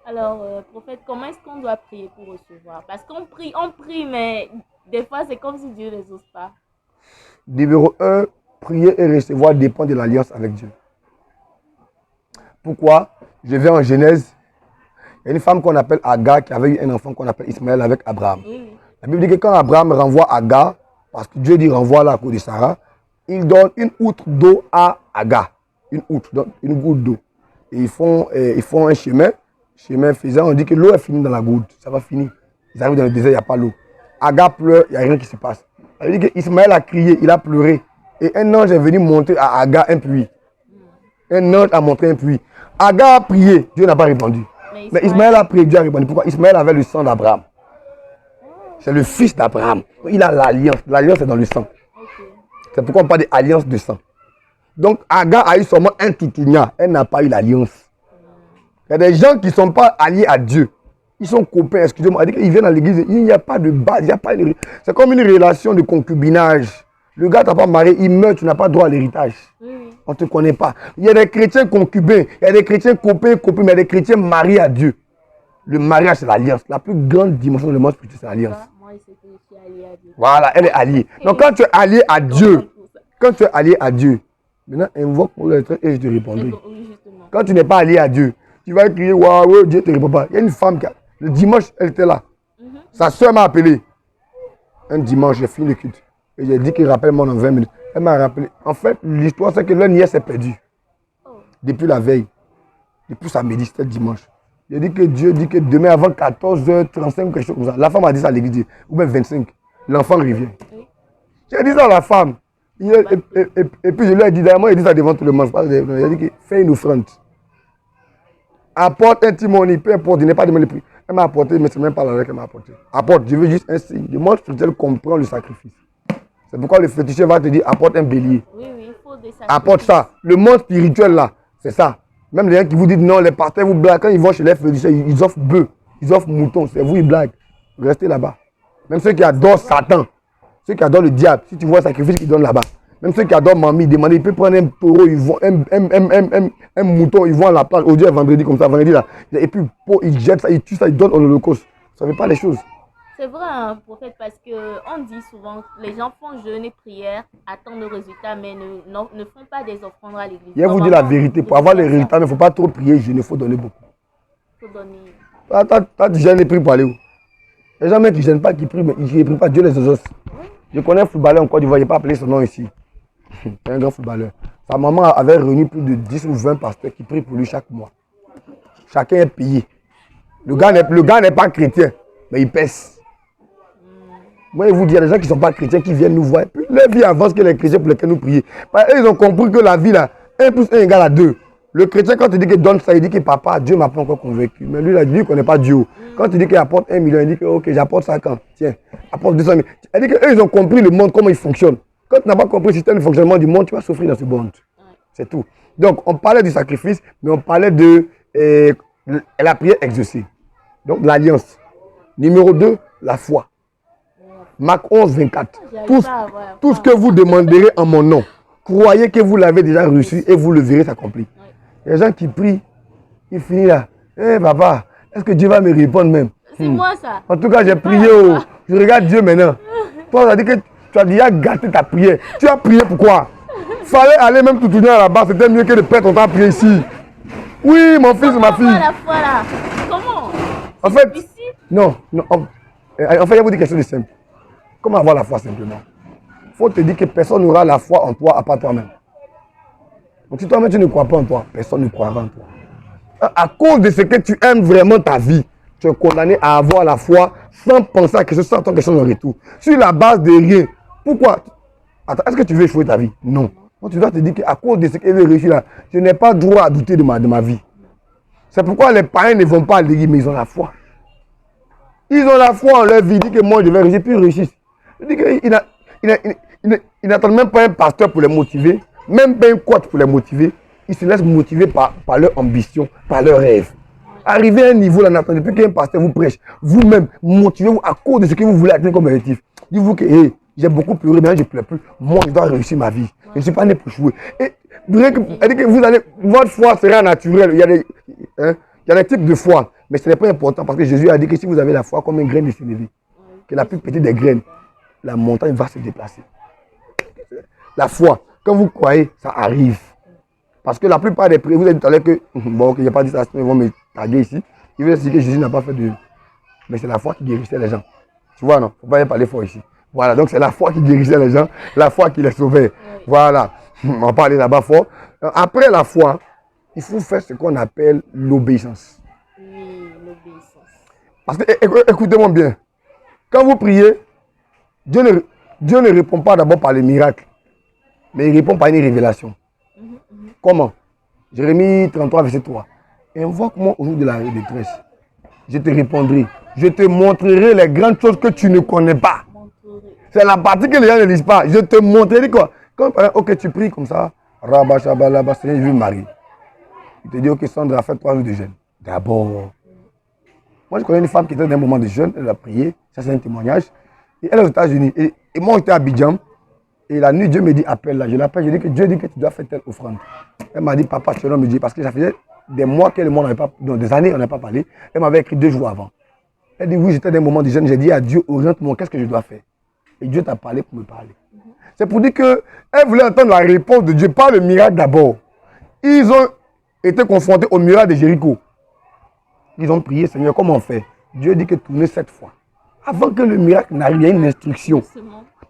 Alors, prophète, comment est-ce qu'on doit prier pour recevoir? Parce qu'on prie, mais des fois, c'est comme si Dieu ne les ose pas. Numéro 1, prier et recevoir dépend de l'alliance avec Dieu. Pourquoi? Je vais en Genèse. Il y a une femme qu'on appelle Agar qui avait eu un enfant qu'on appelle Ismaël avec Abraham. Oui. La Bible dit que quand Abraham renvoie Agar, parce que Dieu dit renvoie-la à cause de Sarah, il donne une outre d'eau à Agar. Une outre, donc une goutte d'eau. Et ils font un chemin. Chemin faisant, on dit que l'eau est finie dans la goutte. Ça va finir. Ils arrivent dans le désert, il n'y a pas l'eau. Agar pleure, il n'y a rien qui se passe. Elle dit qu'Ismaël a crié, il a pleuré. Et un ange est venu montrer à Agar un puits. Un ange a montré un puits. Agar a prié, Dieu n'a pas répondu. Mais Ismaël a prié, Dieu a répondu. Pourquoi? Ismaël avait le sang d'Abraham. C'est le fils d'Abraham. Il a l'alliance. L'alliance est dans le sang. C'est pourquoi on parle d'alliance de sang. Donc Agar a eu seulement un toutounia. Elle n'a pas eu l'alliance. Il y a des gens qui ne sont pas alliés à Dieu. Ils sont copains, excusez-moi. Ils viennent à l'église, il n'y a pas de base. C'est comme une relation de concubinage. Le gars t'a pas marié, il meurt, tu n'as pas droit à l'héritage. On ne te connaît pas. Il y a des chrétiens concubins, il y a des chrétiens copains, mais il y a des chrétiens mariés à Dieu. Le mariage, c'est l'alliance. La plus grande dimension du monde spirituel, c'est l'alliance. Moi, je suis allié à Dieu. Voilà, elle est alliée. Donc, quand tu es allié à Dieu, maintenant, invoque mon lettre et je te répondrai. Quand tu n'es pas allié à Dieu, tu vas crier, waouh, Dieu ne te répond pas. Il y a une femme, le dimanche, elle était là. Sa soeur m'a appelé. Un dimanche, j'ai fini le culte. Et j'ai dit qu'il rappelle-moi dans 20 minutes. Elle m'a rappelé. En fait, l'histoire, c'est que leur nièce est perdue. Depuis la veille. Depuis sa médit, c'était dimanche. J'ai dit que Dieu dit que demain, avant 14h35 ou quelque chose comme ça, la femme a dit ça à l'église, ou même 25. L'enfant revient. J'ai dit ça à la femme. Et puis je lui ai dit, d'ailleurs, moi, il dit ça devant tout le monde. Il a dit que fais une offrande. Apporte un timoni, peu importe, il n'est pas demandé le prix. Elle m'a apporté, mais ce n'est même pas l'argent qu'elle m'a apporté. Apporte, je veux juste un signe. Le monde spirituel comprend le sacrifice. C'est pourquoi le féticheur va te dire, apporte un bélier. Oui, il faut des sacrifices. Apporte ça. Le monde spirituel là, c'est ça. Même les gens qui vous disent non, les pasteurs vous blaguent. Quand ils vont chez les féticheurs, ils offrent bœufs, ils offrent moutons. C'est vous, ils blaguent. Restez là-bas. Même ceux qui adorent Satan, ceux qui adorent le diable, si tu vois le sacrifice qu'ils donnent là-bas, Même ceux qui adorent mamie, demandent, ils peuvent prendre un taureau, ils vont, un mouton, ils vont à la plage, aujourd'hui et vendredi, comme ça, vendredi là. Et puis, ils jettent ça, ils tuent ça, ils donnent en holocauste. Vous ne savez pas les choses. C'est vrai, hein, prophète, parce qu'on dit souvent que les gens font jeûne et prière, attendent le résultat, mais ne font pas des offrandes à l'église. Je vais vous dire la vérité, pour avoir les résultats, il ne faut pas trop prier, il faut donner beaucoup. Il faut donner. T'as déjà les prix pour aller où? Les gens même qui ne gênent pas, qui prient, mais ils ne prient pas, Dieu les exauce. Je connais un footballeur en Côte d'Ivoire, je n'ai pas appelé son nom ici. C'est un grand footballeur. Sa maman avait réuni plus de 10 ou 20 pasteurs qui prient pour lui chaque mois. Chacun est payé. Le gars n'est pas chrétien, mais il pèse. Moi, je vous dis, il y a des gens qui ne sont pas chrétiens qui viennent nous voir. Puis leur vie avance que les chrétiens pour lesquels nous prions. Ils ont compris que la vie, là, 1 plus 1 égale à 2. Le chrétien, quand il dit qu'il donne ça, il dit que papa, Dieu ne m'a pas encore convaincu. Mais lui, il ne connaît pas Dieu. Quand il dit qu'il apporte 1 million, il dit que ok, j'apporte 50. Tiens, apporte 200 000. Il dit qu'eux, ils ont compris le monde, comment il fonctionne. Quand tu n'as pas compris le système de fonctionnement du monde, tu vas souffrir dans ce monde. C'est tout. Donc, on parlait du sacrifice, mais on parlait de la prière exaucée. Donc, l'alliance. Numéro 2, la foi. Marc 11, 24. Tout ce que vous demanderez en mon nom, croyez que vous l'avez déjà reçu et vous le verrez s'accomplir. Les gens qui prient, ils finissent là. Hé papa, est-ce que Dieu va me répondre même? C'est moi ça. En tout cas, j'ai prié. Je regarde Dieu maintenant. Toi, ça dit que tu as déjà gâté ta prière. Tu as prié pourquoi? Fallait aller même tout tourner là-bas. C'était mieux que de perdre ton temps à prier ici. Oui, mon fils, ma fille. La foi là. Comment? En fait, ici? Non. En fait, je vais vous dire quelque chose de simple. Comment avoir la foi simplement? Il faut te dire que personne n'aura la foi en toi à part toi-même. Donc si toi-même tu ne crois pas en toi, personne ne croira en toi. À cause de ce que tu aimes vraiment ta vie, tu es condamné à avoir la foi sans penser à quelque chose, sans attendre quelque chose en retour. Sur la base de rien. Pourquoi? Attends, est-ce que tu veux échouer ta vie? Non. Donc tu dois te dire qu'à cause de ce que je veux réussir là, je n'ai pas droit à douter de ma vie. C'est pourquoi les païens ne vont pas à l'église, mais ils ont la foi. Ils ont la foi en leur vie. Ils disent que moi je vais réussir, puis ils réussissent. Ils n'attendent même pas un pasteur pour les motiver, même pas un coach pour les motiver. Ils se laissent motiver par leur ambition, par leur rêve. Arrivez à un niveau là, n'attendez plus qu'un pasteur vous prêche. Vous-même, motivez-vous à cause de ce que vous voulez atteindre comme objectif. Dites-vous que hey, j'ai beaucoup pleuré, mais je ne pleure plus. Moi, je dois réussir ma vie. Je ne suis pas né pour jouer. Et vous allez, votre foi sera naturelle. Il y a des types de foi, mais ce n'est pas important parce que Jésus a dit que si vous avez la foi comme une graine de sénévé, que la plus petite des graines, la montagne va se déplacer. La foi, quand vous croyez, ça arrive. Parce que la plupart des prières, vous avez dit tout à l'heure que, bon, ok, je n'ai pas dit ça, ils vont me taguer ici. Ils veulent dire que Jésus n'a pas fait de... Mais c'est la foi qui guérissait les gens. Tu vois, non? Il ne faut pas y parler fort ici. Voilà, donc c'est la foi qui guérissait les gens, la foi qui les sauvait. Voilà, on va parler là-bas fort. Après la foi, il faut faire ce qu'on appelle l'obéissance. Oui, l'obéissance. Parce que, écoutez-moi bien, quand vous priez, Dieu ne répond pas d'abord par les miracles, mais il répond par une révélation. Comment? Jérémie 33, verset 3. Invoque-moi au jour de la détresse. Je te répondrai. Je te montrerai les grandes choses que tu ne connais pas. C'est la partie que les gens ne lisent pas. Je te montrerai quoi? Quand ok, tu pries comme ça, Rabba, Shabba, Labba, Seigneur, je veux me marier. Il te dit, ok, Sandra, fais 3 jours de jeûne. D'abord. Moi, je connais une femme qui était dans un moment de jeûne, elle a prié. Ça, c'est un témoignage. Et elle est aux États-Unis. Et moi, j'étais à Abidjan. Et la nuit, Dieu me dit, appelle-la. Je l'appelle, je dis que Dieu dit que tu dois faire telle offrande. Elle m'a dit, papa, tu me dis, parce que ça faisait des mois que le monde n'avait pas, donc des années, on n'a pas parlé. Elle m'avait écrit 2 jours avant. Elle dit, oui, j'étais dans un moment de jeûne. J'ai dit à Dieu, oriente-moi, qu'est-ce que je dois faire? Et Dieu t'a parlé pour me parler. C'est pour dire qu'elle voulait entendre la réponse de Dieu, pas le miracle d'abord. Ils ont été confrontés au miracle de Jéricho. Ils ont prié, Seigneur, comment on fait? Dieu dit que tournez 7 fois. Avant que le miracle n'arrive, il y a une instruction.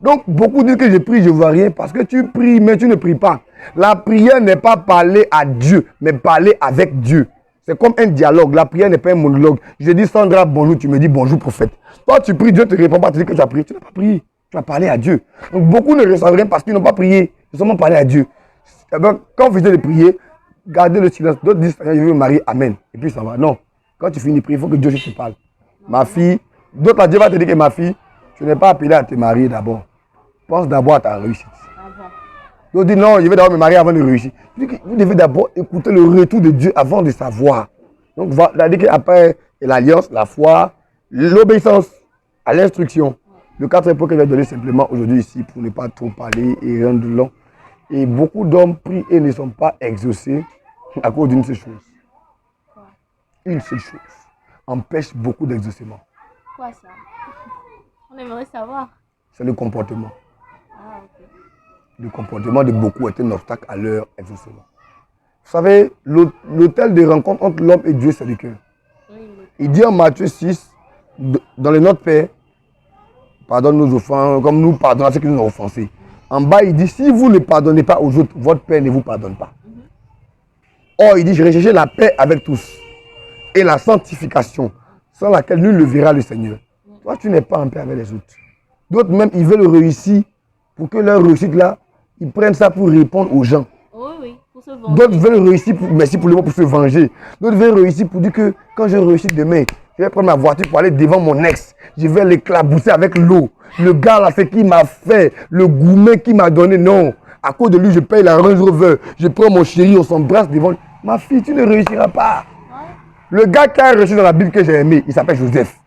Donc, beaucoup disent que je prie, je ne vois rien, parce que tu pries, mais tu ne pries pas. La prière n'est pas parler à Dieu, mais parler avec Dieu. C'est comme un dialogue. La prière n'est pas un monologue. Je dis, Sandra, bonjour, tu me dis bonjour, prophète. Toi, tu pries, Dieu ne te répond pas, tu dis que tu as prié. Tu n'as pas prié. Tu as parlé à Dieu. Donc, beaucoup ne reçoivent rien parce qu'ils n'ont pas prié. Ils ont seulement parlé à Dieu. Quand vous finissez de prier, gardez le silence. D'autres disent, je veux me marier, amen. Et puis ça va. Non. Quand tu finis de prier, il faut que Dieu te parle. Ma fille, d'autres, Dieu va te dire que ma fille, tu n'es pas appelée à te marier d'abord. Pense d'abord à ta réussite. D'autres disent, non, je vais d'abord me marier avant de réussir. Vous devez d'abord écouter le retour de Dieu avant de savoir. Donc, voilà, après l'alliance, la foi, l'obéissance à l'instruction. Le 4 points que je vais donner simplement aujourd'hui ici pour ne pas trop parler et rendre long. Et beaucoup d'hommes prient et ne sont pas exaucés à cause d'une seule chose. Quoi? Une seule chose empêche beaucoup d'exaucement. Quoi ça? On aimerait savoir. C'est le comportement. Ah, ok. Le comportement de beaucoup est un obstacle à leur exaucement. Vous savez, l'autel de rencontre entre l'homme et Dieu, c'est le cœur. Oui, Il dit en Matthieu 6, dans le Notre Père, pardonne nos offenses, comme nous pardonnons à ceux qui nous ont offensés. En bas, il dit, si vous ne pardonnez pas aux autres, votre Père ne vous pardonne pas. Or, il dit, je recherche la paix avec tous et la sanctification, sans laquelle nul ne verra le Seigneur. Toi, tu n'es pas en paix avec les autres. D'autres même, ils veulent réussir pour que leur réussite là, ils prennent ça pour répondre aux gens. Oui, oui, pour se venger. D'autres veulent réussir, merci pour le mot, pour se venger. D'autres veulent réussir pour dire que quand je réussis demain, je vais prendre ma voiture pour aller devant mon ex. Je vais l'éclabousser avec l'eau. Le gars là, c'est qui m'a fait, le gourmet qui m'a donné, non. À cause de lui, je paye la Range Rover. Je prends mon chéri, on s'embrasse devant lui. Ma fille, tu ne réussiras pas. Ouais. Le gars qui a réussi dans la Bible que j'ai aimé, il s'appelle Joseph.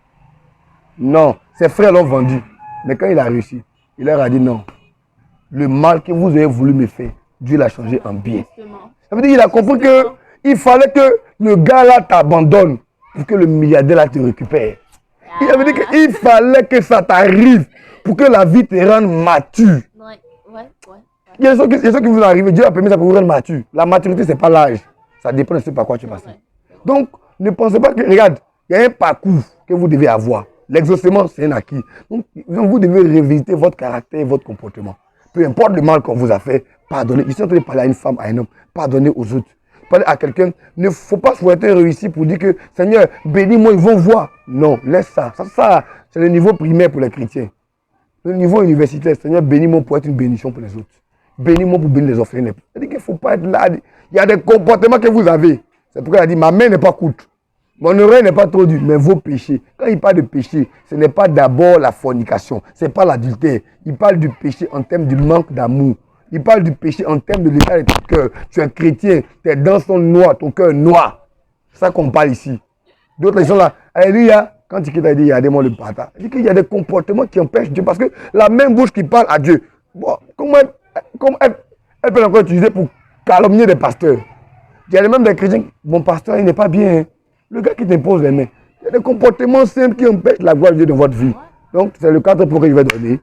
Non, ses frères l'ont vendu. Mais quand il a réussi, il leur a dit non. Le mal que vous avez voulu me faire, Dieu l'a changé en bien. Justement. Ça veut dire qu'il a compris qu'il fallait que le gars là t'abandonne pour que le milliardaire là te récupère. Il veut dire qu'il fallait que ça t'arrive pour que la vie te rende mature. Ouais. Il y a des choses qui vous arrivent, Dieu a permis ça pour vous rendre mature. La maturité, ce n'est pas l'âge. Ça dépend de ce par quoi tu passes. Donc, ne pensez pas que, regarde, il y a un parcours que vous devez avoir. L'exaucement, c'est un acquis. Donc, vous devez révisiter votre caractère et votre comportement. Peu importe le mal qu'on vous a fait, pardonnez. Je suis en train de parler à une femme, à un homme. Pardonnez aux autres. Parlez à quelqu'un. Il ne faut pas souhaiter réussir pour dire que, Seigneur, bénis-moi, ils vont voir. Non, laisse ça. Ça c'est le niveau primaire pour les chrétiens. Le niveau universitaire, Seigneur, bénis-moi pour être une bénédiction pour les autres. Bénis-moi pour bénir les orphelins. Il dit qu'il ne faut pas être là. Il y a des comportements que vous avez. C'est pourquoi il a dit, ma main n'est pas courte. Mon oreille n'est pas trop dure, mais vos péchés. Quand il parle de péché, ce n'est pas d'abord la fornication. Ce n'est pas l'adultère. Il parle du péché en termes du manque d'amour. Il parle du péché en termes de l'état de ton cœur. Tu es chrétien, tes dents sont noires, ton cœur est noir. C'est ça qu'on parle ici. D'autres, ils sont là. Alléluia. Quand tu quittes, il dit, regardez-moi le bâtard. Il dit qu'il y a des comportements qui empêchent Dieu. Parce que la même bouche qui parle à Dieu, bon, comment elle peut encore utiliser pour calomnier des pasteurs. Il y a même des chrétiens, mon pasteur, il n'est pas bien. Hein. Le gars qui t'impose les mains. Il y a des comportements simples qui empêchent la gloire de Dieu dans votre vie. Donc, c'est le cadre pour que je vais donner.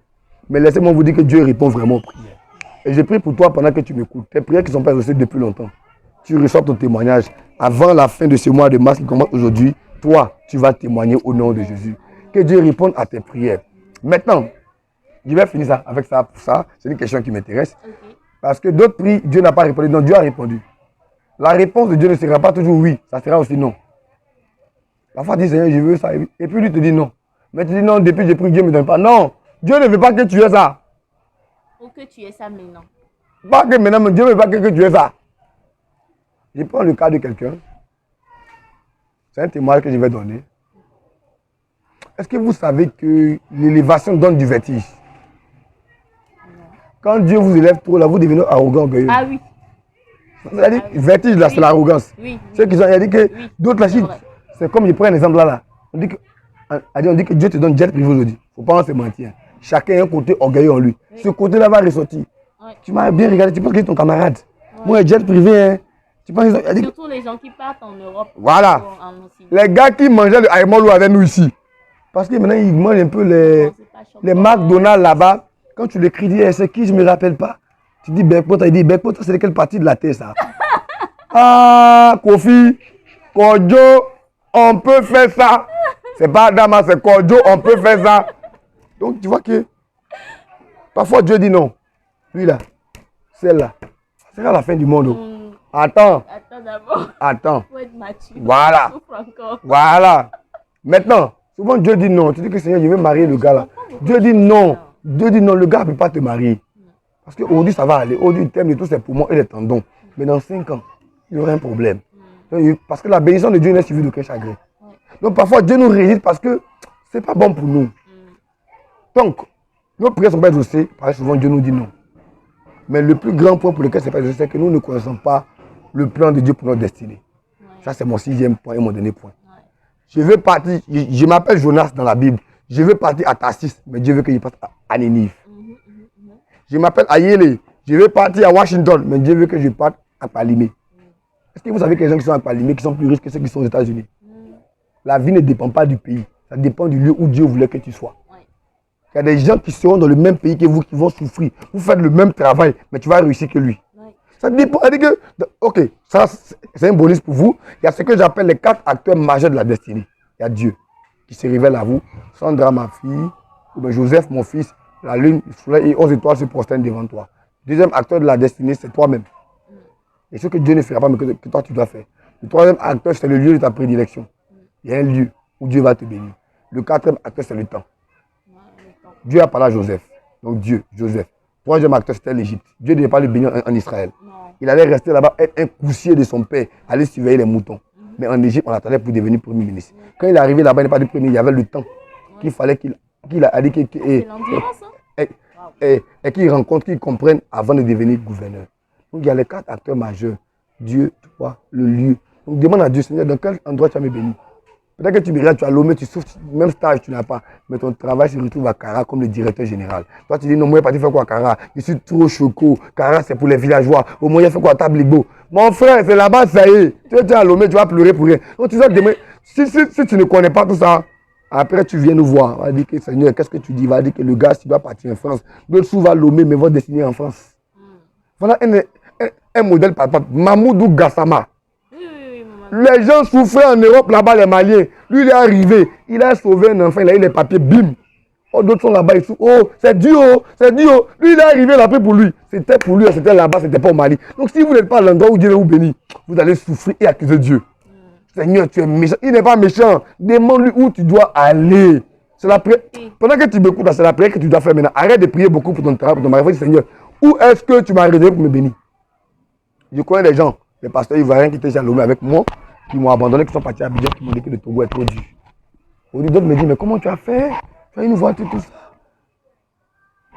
Mais laissez-moi vous dire que Dieu répond vraiment aux prières. Et je prie pour toi pendant que tu m'écoutes. Tes prières qui sont pas exaucées depuis longtemps. Tu ressors ton témoignage. Avant la fin de ce mois de mars qui commence aujourd'hui, toi, tu vas témoigner au nom de Jésus. Que Dieu réponde à tes prières. Maintenant, je vais finir ça avec ça pour ça. C'est une question qui m'intéresse. Parce que d'autres prient, Dieu n'a pas répondu. Non, Dieu a répondu. La réponse de Dieu ne sera pas toujours oui. Ça sera aussi non. Parfois, tu dis, Seigneur, je veux ça. Et puis, lui te dit non. Mais tu dis non, depuis que j'ai pris, Dieu ne me donne pas. Non, Dieu ne veut pas que tu aies ça. Ou que tu aies ça maintenant. Pas que maintenant, mais Dieu ne veut pas que tu aies ça. Je prends le cas de quelqu'un. C'est un témoignage que je vais donner. Est-ce que vous savez que l'élévation donne du vertige? Quand Dieu vous élève trop, là, vous devenez arrogant, orgueilleux. Ah oui. C'est-à-dire, vertige, là, c'est l'arrogance. Oui. Ceux qui ont dit que d'autres, là, c'est comme je prends un exemple là. On dit que Dieu te donne jet privé aujourd'hui. Il ne faut pas se mentir. Chacun a un côté orgueilleux en lui. Ce côté-là va ressortir. Tu m'as bien regardé, tu penses qu'il est ton camarade. Moi, jet privé, hein. Tu penses surtout les gens qui partent en Europe. Voilà. Les gars qui mangeaient le aïmolou avec nous ici. Parce que maintenant, ils mangent un peu les McDonald's là-bas. Quand tu l'écris, dis, c'est qui, je ne me rappelle pas. Tu dis Bekpota, il dit Bekpota, c'est de quelle partie de la terre ça? Ah, Kofi, Kodjo, on peut faire ça. C'est pas Dama, c'est Kodjo, on peut faire ça. Donc tu vois que parfois Dieu dit non. Lui là, celle-là, c'est la fin du monde. Attends. Attends d'abord. Attends. Faut être mature. Voilà. Voilà. Maintenant, souvent Dieu dit non. Tu dis que Seigneur, je vais marier le gars là. Dieu dit non. Dieu dit non, le gars ne peut pas te marier. Parce qu'aujourd'hui, ça va aller. Aujourd'hui, le thème de tout, c'est pour moi et les tendons. Mais dans 5 ans, il y aura un problème. Parce que la bénédiction de Dieu n'est suivie d'aucun chagrin. Donc parfois, Dieu nous résiste parce que ce n'est pas bon pour nous. Donc, nos prières ne sont pas exaucées. Parce que souvent, Dieu nous dit non. Mais le plus grand point pour lequel ce n'est pas exaucé, c'est que nous ne connaissons pas le plan de Dieu pour notre destinée. Ça, c'est mon 6e point et mon dernier point. Je veux partir, je m'appelle Jonas dans la Bible. Je veux partir à Tarsis, mais Dieu veut que je passe à Ninive. Je m'appelle Ayele, Je vais partir à Washington, mais Dieu veut que je parte à Palimé. Est-ce que vous savez que les gens qui sont à Palimé qui sont plus riches que ceux qui sont aux États-Unis? La vie ne dépend pas du pays. Ça dépend du lieu où Dieu voulait que tu sois. Il y a des gens qui seront dans le même pays que vous qui vont souffrir. Vous faites le même travail, mais tu vas réussir que lui. Ça dépend. Ok, ça c'est un bonus pour vous. Il y a ce que j'appelle les 4 acteurs majeurs de la destinée. Il y a Dieu qui se révèle à vous. Sandra, ma fille, ou bien Joseph, mon fils, la lune, le soleil et 11 étoiles se prosternent devant toi. Deuxième acteur de la destinée, c'est toi-même. Et ce que Dieu ne fera pas, mais que toi tu dois faire. Le troisième acteur, c'est le lieu de ta prédilection. Il y a un lieu où Dieu va te bénir. Le quatrième acteur, c'est le temps. Dieu a parlé à Joseph. Donc Dieu, Joseph. Troisième acteur, c'était l'Égypte. Dieu ne devait pas le bénir en Israël. Il allait rester là-bas, être un coussier de son père, aller surveiller les moutons. Mais en Égypte, on l'attendait pour devenir premier ministre. Quand il est arrivé là-bas, il n'est pas du premier, il y avait le temps qu'il fallait qu'il qu'il rencontre, qu'il comprenne avant de devenir gouverneur. Donc il y a les 4 acteurs majeurs. Dieu, toi, le lieu. Donc demande à Dieu, Seigneur, dans quel endroit tu as me béni? Peut-être que tu me regardes, tu as Lomé, tu souffres, même stage tu n'as pas. Mais ton travail se retrouve à Kara comme le directeur général. Toi tu dis non, moi je suis parti faire quoi à Kara? Je suis trop choco. Kara c'est pour les villageois. Au moins il fait quoi à Tabligo? Mon frère, c'est là-bas, ça y est. Tu es à Lomé, tu vas pleurer pour rien. Donc tu sais, si tu ne connais pas tout ça, après tu viens nous voir. On va dire que Seigneur, qu'est-ce que tu dis? On va dire que le gars, tu dois partir en France. L'autre sous va Lomé, mais va destiner en France. Voilà un modèle papa. Mamoudou Gassama. Les gens souffraient en Europe là-bas, les Maliens. Lui, il est arrivé. Il a sauvé un enfant, il a eu les papiers, bim. Oh, d'autres sont là-bas, ils souffrent. Oh, c'est Dieu, oh, c'est Dieu. Oh. Lui, il est arrivé là pour lui. C'était pour lui, c'était là-bas, c'était pas au Mali. Donc, si vous n'êtes pas à l'endroit où Dieu va vous bénir, vous allez souffrir et accuser Dieu. Seigneur, tu es méchant. Il n'est pas méchant. Demande-lui où tu dois aller. C'est la prière. Pendant que tu m'écoutes, c'est la prière que tu dois faire maintenant. Arrête de prier beaucoup pour ton travail, pour ton mari. Seigneur, où est-ce que tu m'as réservé pour me bénir? Je connais des gens, les pasteurs ivoiriens qui étaient jalomés avec moi, qui m'ont abandonné, qui sont partis à Abidjan, qui m'ont dit que le Togo est trop dur. D'autres me disent, mais comment tu as fait? Tu as une voiture, tout ça.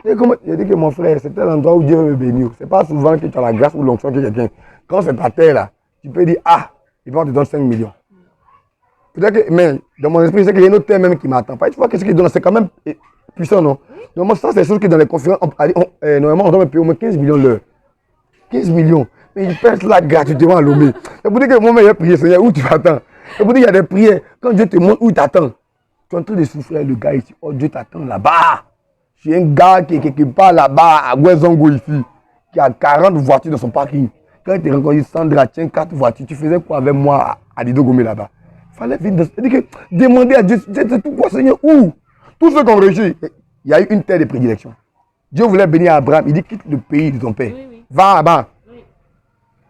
J'ai dit que mon frère, c'était l'endroit où Dieu veut me bénir. Ce n'est pas souvent que tu as la grâce ou l'onction de quelqu'un. Quand c'est ta terre là, tu peux dire, ah, il va te donner 5 millions. Peut-être que, mais dans mon esprit, je sais qu'il y a une autre terre même qui ne m'attend pas. Tu vois qu'est-ce qu'il donne, c'est quand même puissant, non? Normalement, ça, c'est des choses que dans les conférences, normalement, on doit me payer au moins 15 millions l'heure. 15 millions. Mais ils perdent là gratuitement à Lomé. C'est pour dire que moi, j'ai prié, Seigneur, où tu m'attends? C'est pour dire qu'il y a des prières. Quand Dieu te montre où il t'attend, tu es en train de souffrir le gars ici. Oh, Dieu t'attend là-bas. Je suis un gars qui est quelque part là-bas, à Gouezongo ici, qui a 40 voitures dans son parking. Quand il te rencontre, Sandra, tiens 4 voitures. Tu faisais quoi avec moi à Dido Gomé là-bas? Il fallait venir. C'est-à-dire que demander à Dieu, c'est tout quoi, Seigneur, où? Tous ceux qui ont réussi, il y a eu une terre de prédilection. Dieu voulait bénir Abraham. Il dit quitte le pays de ton père. Va là-bas.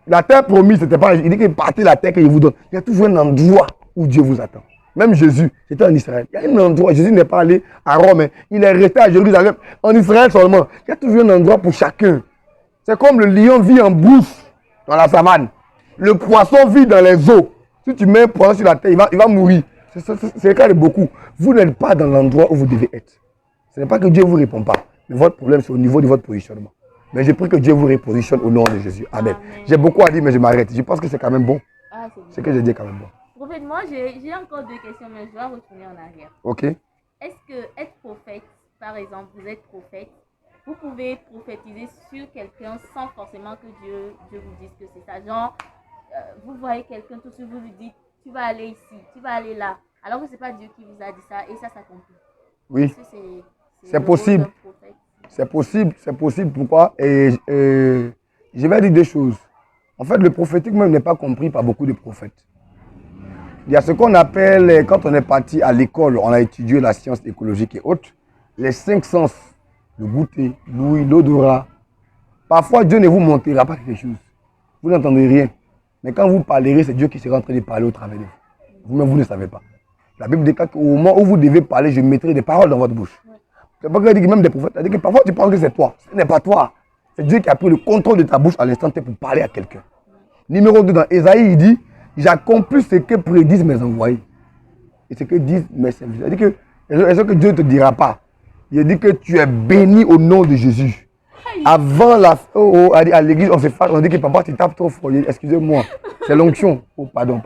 La terre promise, c'était pas. Il dit que partez la terre que je vous donne. Il y a toujours un endroit où Dieu vous attend. Même Jésus, c'était en Israël. Il y a un endroit. Jésus n'est pas allé à Rome. Hein. Il est resté à Jérusalem, en Israël seulement. Il y a toujours un endroit pour chacun. C'est comme le lion vit en brousse dans la savane. Le poisson vit dans les eaux. Si tu mets un poisson sur la terre, il va mourir. C'est le cas de beaucoup. Vous n'êtes pas dans l'endroit où vous devez être. Ce n'est pas que Dieu ne vous répond pas. Mais votre problème, c'est au niveau de votre positionnement. Mais je prie que Dieu vous repositionne au nom de Jésus. Amen. J'ai beaucoup à dire, mais je m'arrête. Je pense que c'est quand même bon. Ah, c'est que j'ai dit quand même bon. Prophète, moi, j'ai encore 2 questions, mais je dois retourner en arrière. Ok. Est-ce que être prophète, par exemple, vous êtes prophète, vous pouvez prophétiser sur quelqu'un sans forcément que Dieu vous dise que c'est ça. Genre, vous voyez quelqu'un, tout de suite, vous lui dites, tu vas aller ici, tu vas aller là. Alors que ce n'est pas Dieu qui vous a dit ça et ça s'accomplit. Oui. C'est possible. C'est possible. Pourquoi? Et je vais dire 2 choses. En fait, le prophétique même n'est pas compris par beaucoup de prophètes. Il y a ce qu'on appelle, quand on est parti à l'école, on a étudié la science écologique et autres, les 5 sens, le goûter, l'ouïe, l'odorat. Parfois, Dieu ne vous montrera pas quelque chose. Vous n'entendrez rien. Mais quand vous parlerez, c'est Dieu qui sera en train de parler au travers de vous. Vous-même, vous ne savez pas. La Bible dit qu'au moment où vous devez parler, je mettrai des paroles dans votre bouche. C'est pas qu'il dit que même des prophètes, il dit que parfois tu penses que c'est toi. Ce n'est pas toi. C'est Dieu qui a pris le contrôle de ta bouche à l'instant T pour parler à quelqu'un. Numéro 2, dans Ésaïe, il dit, j'accomplis ce que prédisent mes envoyés. Et ce que disent mes serviteurs. Il dit que, et ce que Dieu ne te dira pas. Il dit que tu es béni au nom de Jésus. Avant à l'église, on se fâche, on dit que papa, tu tapes trop fort. Excusez-moi, c'est l'onction. Oh, pardon.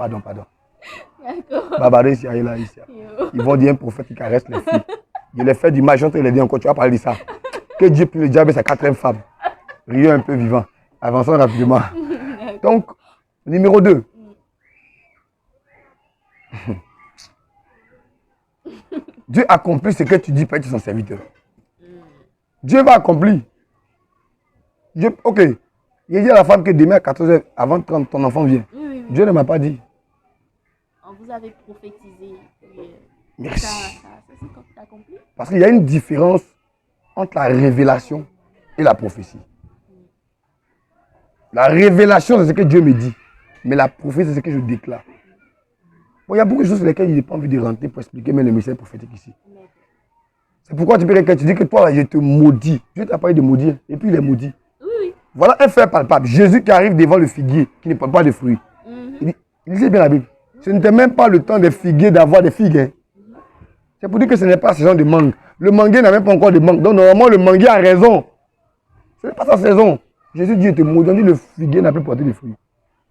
Babadé, ici. Ils vont dire un prophète qui caresse les filles. Je l'ai fait du mal, je suis en train de les dire encore, tu vas parler de ça. Que Dieu prie le diable et sa 4e femme. rions un peu vivant. Avançons rapidement. Donc, numéro 2. Dieu accomplit ce que tu dis pour être son serviteur. Dieu va accomplir. Ok. Il dit à la femme que demain à 14h, avant 30, ton enfant vient. Oui. Dieu ne m'a pas dit. Vous avez prophétisé. Merci. Ça s'est accompli. Parce qu'il y a une différence entre la révélation et la prophétie. La révélation, c'est ce que Dieu me dit. Mais la prophétie, c'est ce que je déclare. Bon, il y a beaucoup de choses sur lesquelles il n'a pas envie de rentrer pour expliquer même le message prophétique ici. C'est pourquoi tu peux quelqu'un, tu dis que toi, je te maudis. Dieu t'a parlé de maudire, et puis il est maudit. Oui. Voilà un fait palpable. Jésus qui arrive devant le figuier, qui ne porte pas de fruits. Il dit bien la Bible. Ce n'était même pas le temps des figuiers d'avoir des figues. Hein. C'est pour dire que ce n'est pas saison de mangue. Le manguier n'a même pas encore de mangue. Donc normalement, le manguier a raison. Ce n'est pas sa saison. Jésus dit, je te maudis. On dit, le figuier n'a plus porté de fruits.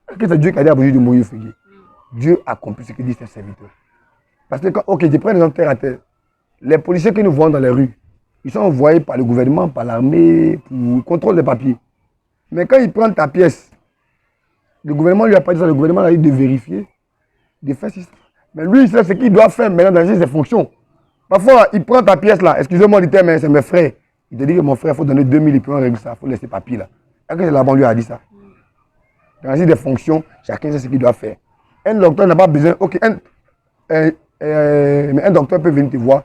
Est-ce que c'est Dieu qui a dit à Jésus de mourir le figuier? Dieu accomplit ce que dit ses serviteurs. Parce que, ok, je prends les gens terre à terre. Les policiers que nous voyons dans les rues, ils sont envoyés par le gouvernement, par l'armée, pour contrôle des papiers. Mais quand ils prennent ta pièce, le gouvernement lui a pas dit ça, le gouvernement a dit de vérifier, de faire ça. Mais lui, il sait ce qu'il doit faire maintenant dans ses fonctions. Parfois, il prend ta pièce là, excusez-moi du terme, mais c'est mes frères. Il te dit que mon frère, il faut donner 2000 et puis on règle ça, il faut laisser papier là. Est-ce que la banlieue a dit ça? Dans des fonctions, chacun sait ce qu'il doit faire. Un docteur n'a pas besoin, ok, mais un docteur peut venir te voir.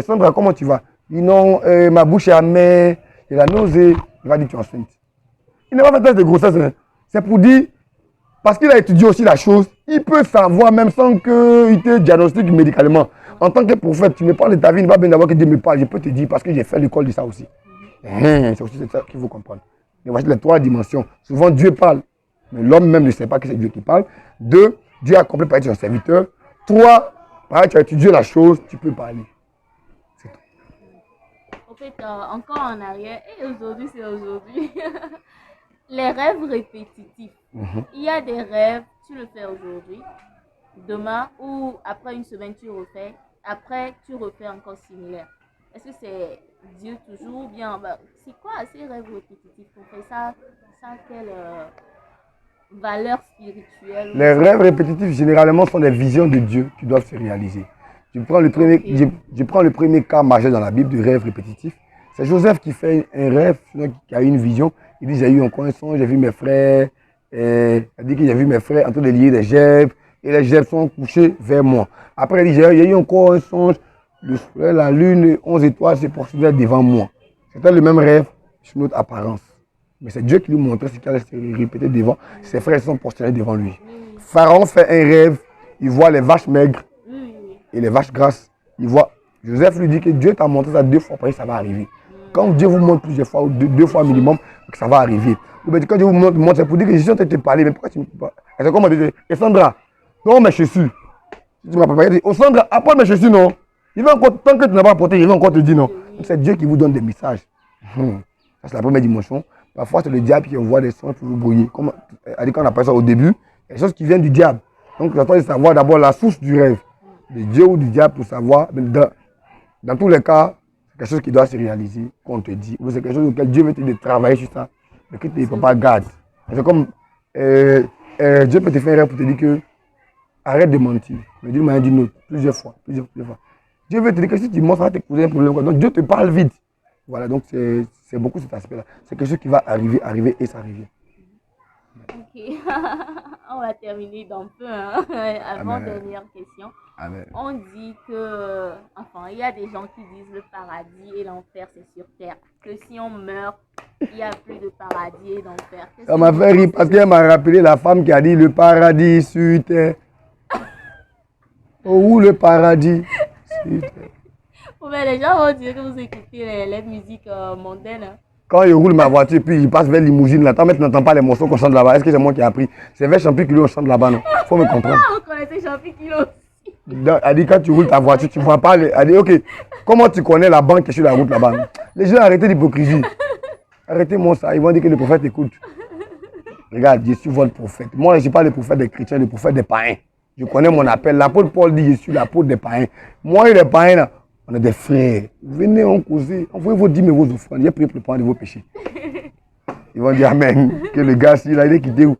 Sandra, comment tu vas? Il dit non, ma bouche est amère, j'ai la nausée. Il va dire tu es enceinte. Il n'a pas fait test de grossesse. Hein. C'est pour dire, parce qu'il a étudié aussi la chose, il peut savoir même sans qu'il te diagnostique médicalement. En tant que prophète, tu me parles de ta vie, il ne va pas bien d'avoir que Dieu me parle. Je peux te dire parce que j'ai fait l'école de ça aussi. C'est aussi ça qu'il faut comprendre. Et voici les 3 dimensions. Souvent Dieu parle, mais l'homme même ne sait pas que c'est Dieu qui parle. 2, Dieu a accompli par être son serviteur. 3, pareil, tu as étudié la chose, tu peux parler. C'est tout. En fait, encore en arrière, et aujourd'hui, c'est aujourd'hui. Les rêves répétitifs. Il y a des rêves, tu le fais aujourd'hui, demain ou après une semaine, tu refais. Après, tu refais encore similaire. Est-ce que c'est Dieu toujours ou bien c'est quoi ces rêves répétitifs? On fait ça quelle valeur spirituelle? Les rêves répétitifs, généralement, sont des visions de Dieu qui doivent se réaliser. Je prends le premier cas majeur dans la Bible de rêve répétitif. C'est Joseph qui fait un rêve, qui a eu une vision. Il dit, j'ai eu encore un songe, j'ai vu mes frères. Il dit que j'ai vu mes frères en train de lier des gerbes. Et les gerbes sont couchées vers moi. Après, il dit, j'ai eu encore un songe. Le soleil, la lune, 11 étoiles se poursuivaient devant moi. C'était le même rêve sur notre apparence. Mais c'est Dieu qui lui montrait ce qu'il allait se répéter devant. Ses frères sont posternés devant lui. Pharaon fait un rêve. Il voit les vaches maigres et les vaches grasses. Il voit. Joseph lui dit que Dieu t'a montré ça 2 fois, après ça va arriver. Quand Dieu vous montre plusieurs fois, ou 2 fois minimum, ça va arriver. Quand Dieu vous montre, c'est pour dire que je suis en train de te parler, mais pourquoi tu ne me parles pas? C'est comme on dit, et Sandra, non mes chaussures. Tu m'as pas dit, oh Sandra, apporte mes chaussures, non. Il va encore, tant que tu n'as pas apporté, il va encore te dire non. C'est Dieu qui vous donne des messages. Ça, c'est la première dimension. Parfois, c'est le diable qui envoie des sons pour vous brouiller. Comme on appelle ça au début, il y a des choses qui viennent du diable. Donc, tu dois savoir d'abord la source du rêve, de Dieu ou du diable pour savoir. Dans tous les cas, c'est quelque chose qui doit se réaliser, qu'on te dit. Ou c'est quelque chose auquel Dieu veut te dire de travailler sur ça, mais que tu ne peux pas garder. C'est comme Dieu peut te faire un rêve pour te dire que arrête de mentir. Mais d'une manière ou d'une autre, plusieurs fois. Dieu veut te dire que si tu mens, ça va te causer un problème. Donc Dieu te parle vite. Voilà, donc c'est beaucoup cet aspect-là. C'est quelque chose qui va arriver et ça arrive. Ok, on va terminer d'un peu, hein. Avant dernière question. Amen. On dit que, il y a des gens qui disent le paradis et l'enfer c'est sur terre. Que si on meurt, il n'y a plus de paradis et d'enfer. Ça m'a fait rire parce qu'elle m'a rappelé la femme qui a dit le paradis sur terre. Où le paradis sur terre. Mais les gens vont dire que vous écoutez les musiques mondaines. Hein. Quand il roule ma voiture, puis il passe vers Limousine, là, tant que tu n'entends pas les morceaux qu'on chante là-bas, est-ce que c'est moi qui ai appris? C'est vers Champikilo qu'on chante là-bas, non? Faut me comprendre. On connaissait Champikilo aussi. Elle dit, quand tu roules ta voiture, tu ne vois pas. Elle dit, ok, comment tu connais la banque qui est sur la route là-bas? Les gens, arrêtez l'hypocrisie. Arrêtez-moi ça. Ils vont dire que le prophète écoute. Regarde, je suis votre prophète. Moi, je ne suis pas le prophète des chrétiens, le prophète des païens. Je connais mon appel. L'apôtre Paul dit, je suis l'apôtre des païens. Moi et les païens, là, on est des frères. Venez, on cause. Envoyez vos dîmes et vos offrandes. J'ai prié pour le pardon de vos péchés. Ils vont dire Amen. Que le gars, s'il a été quitté où?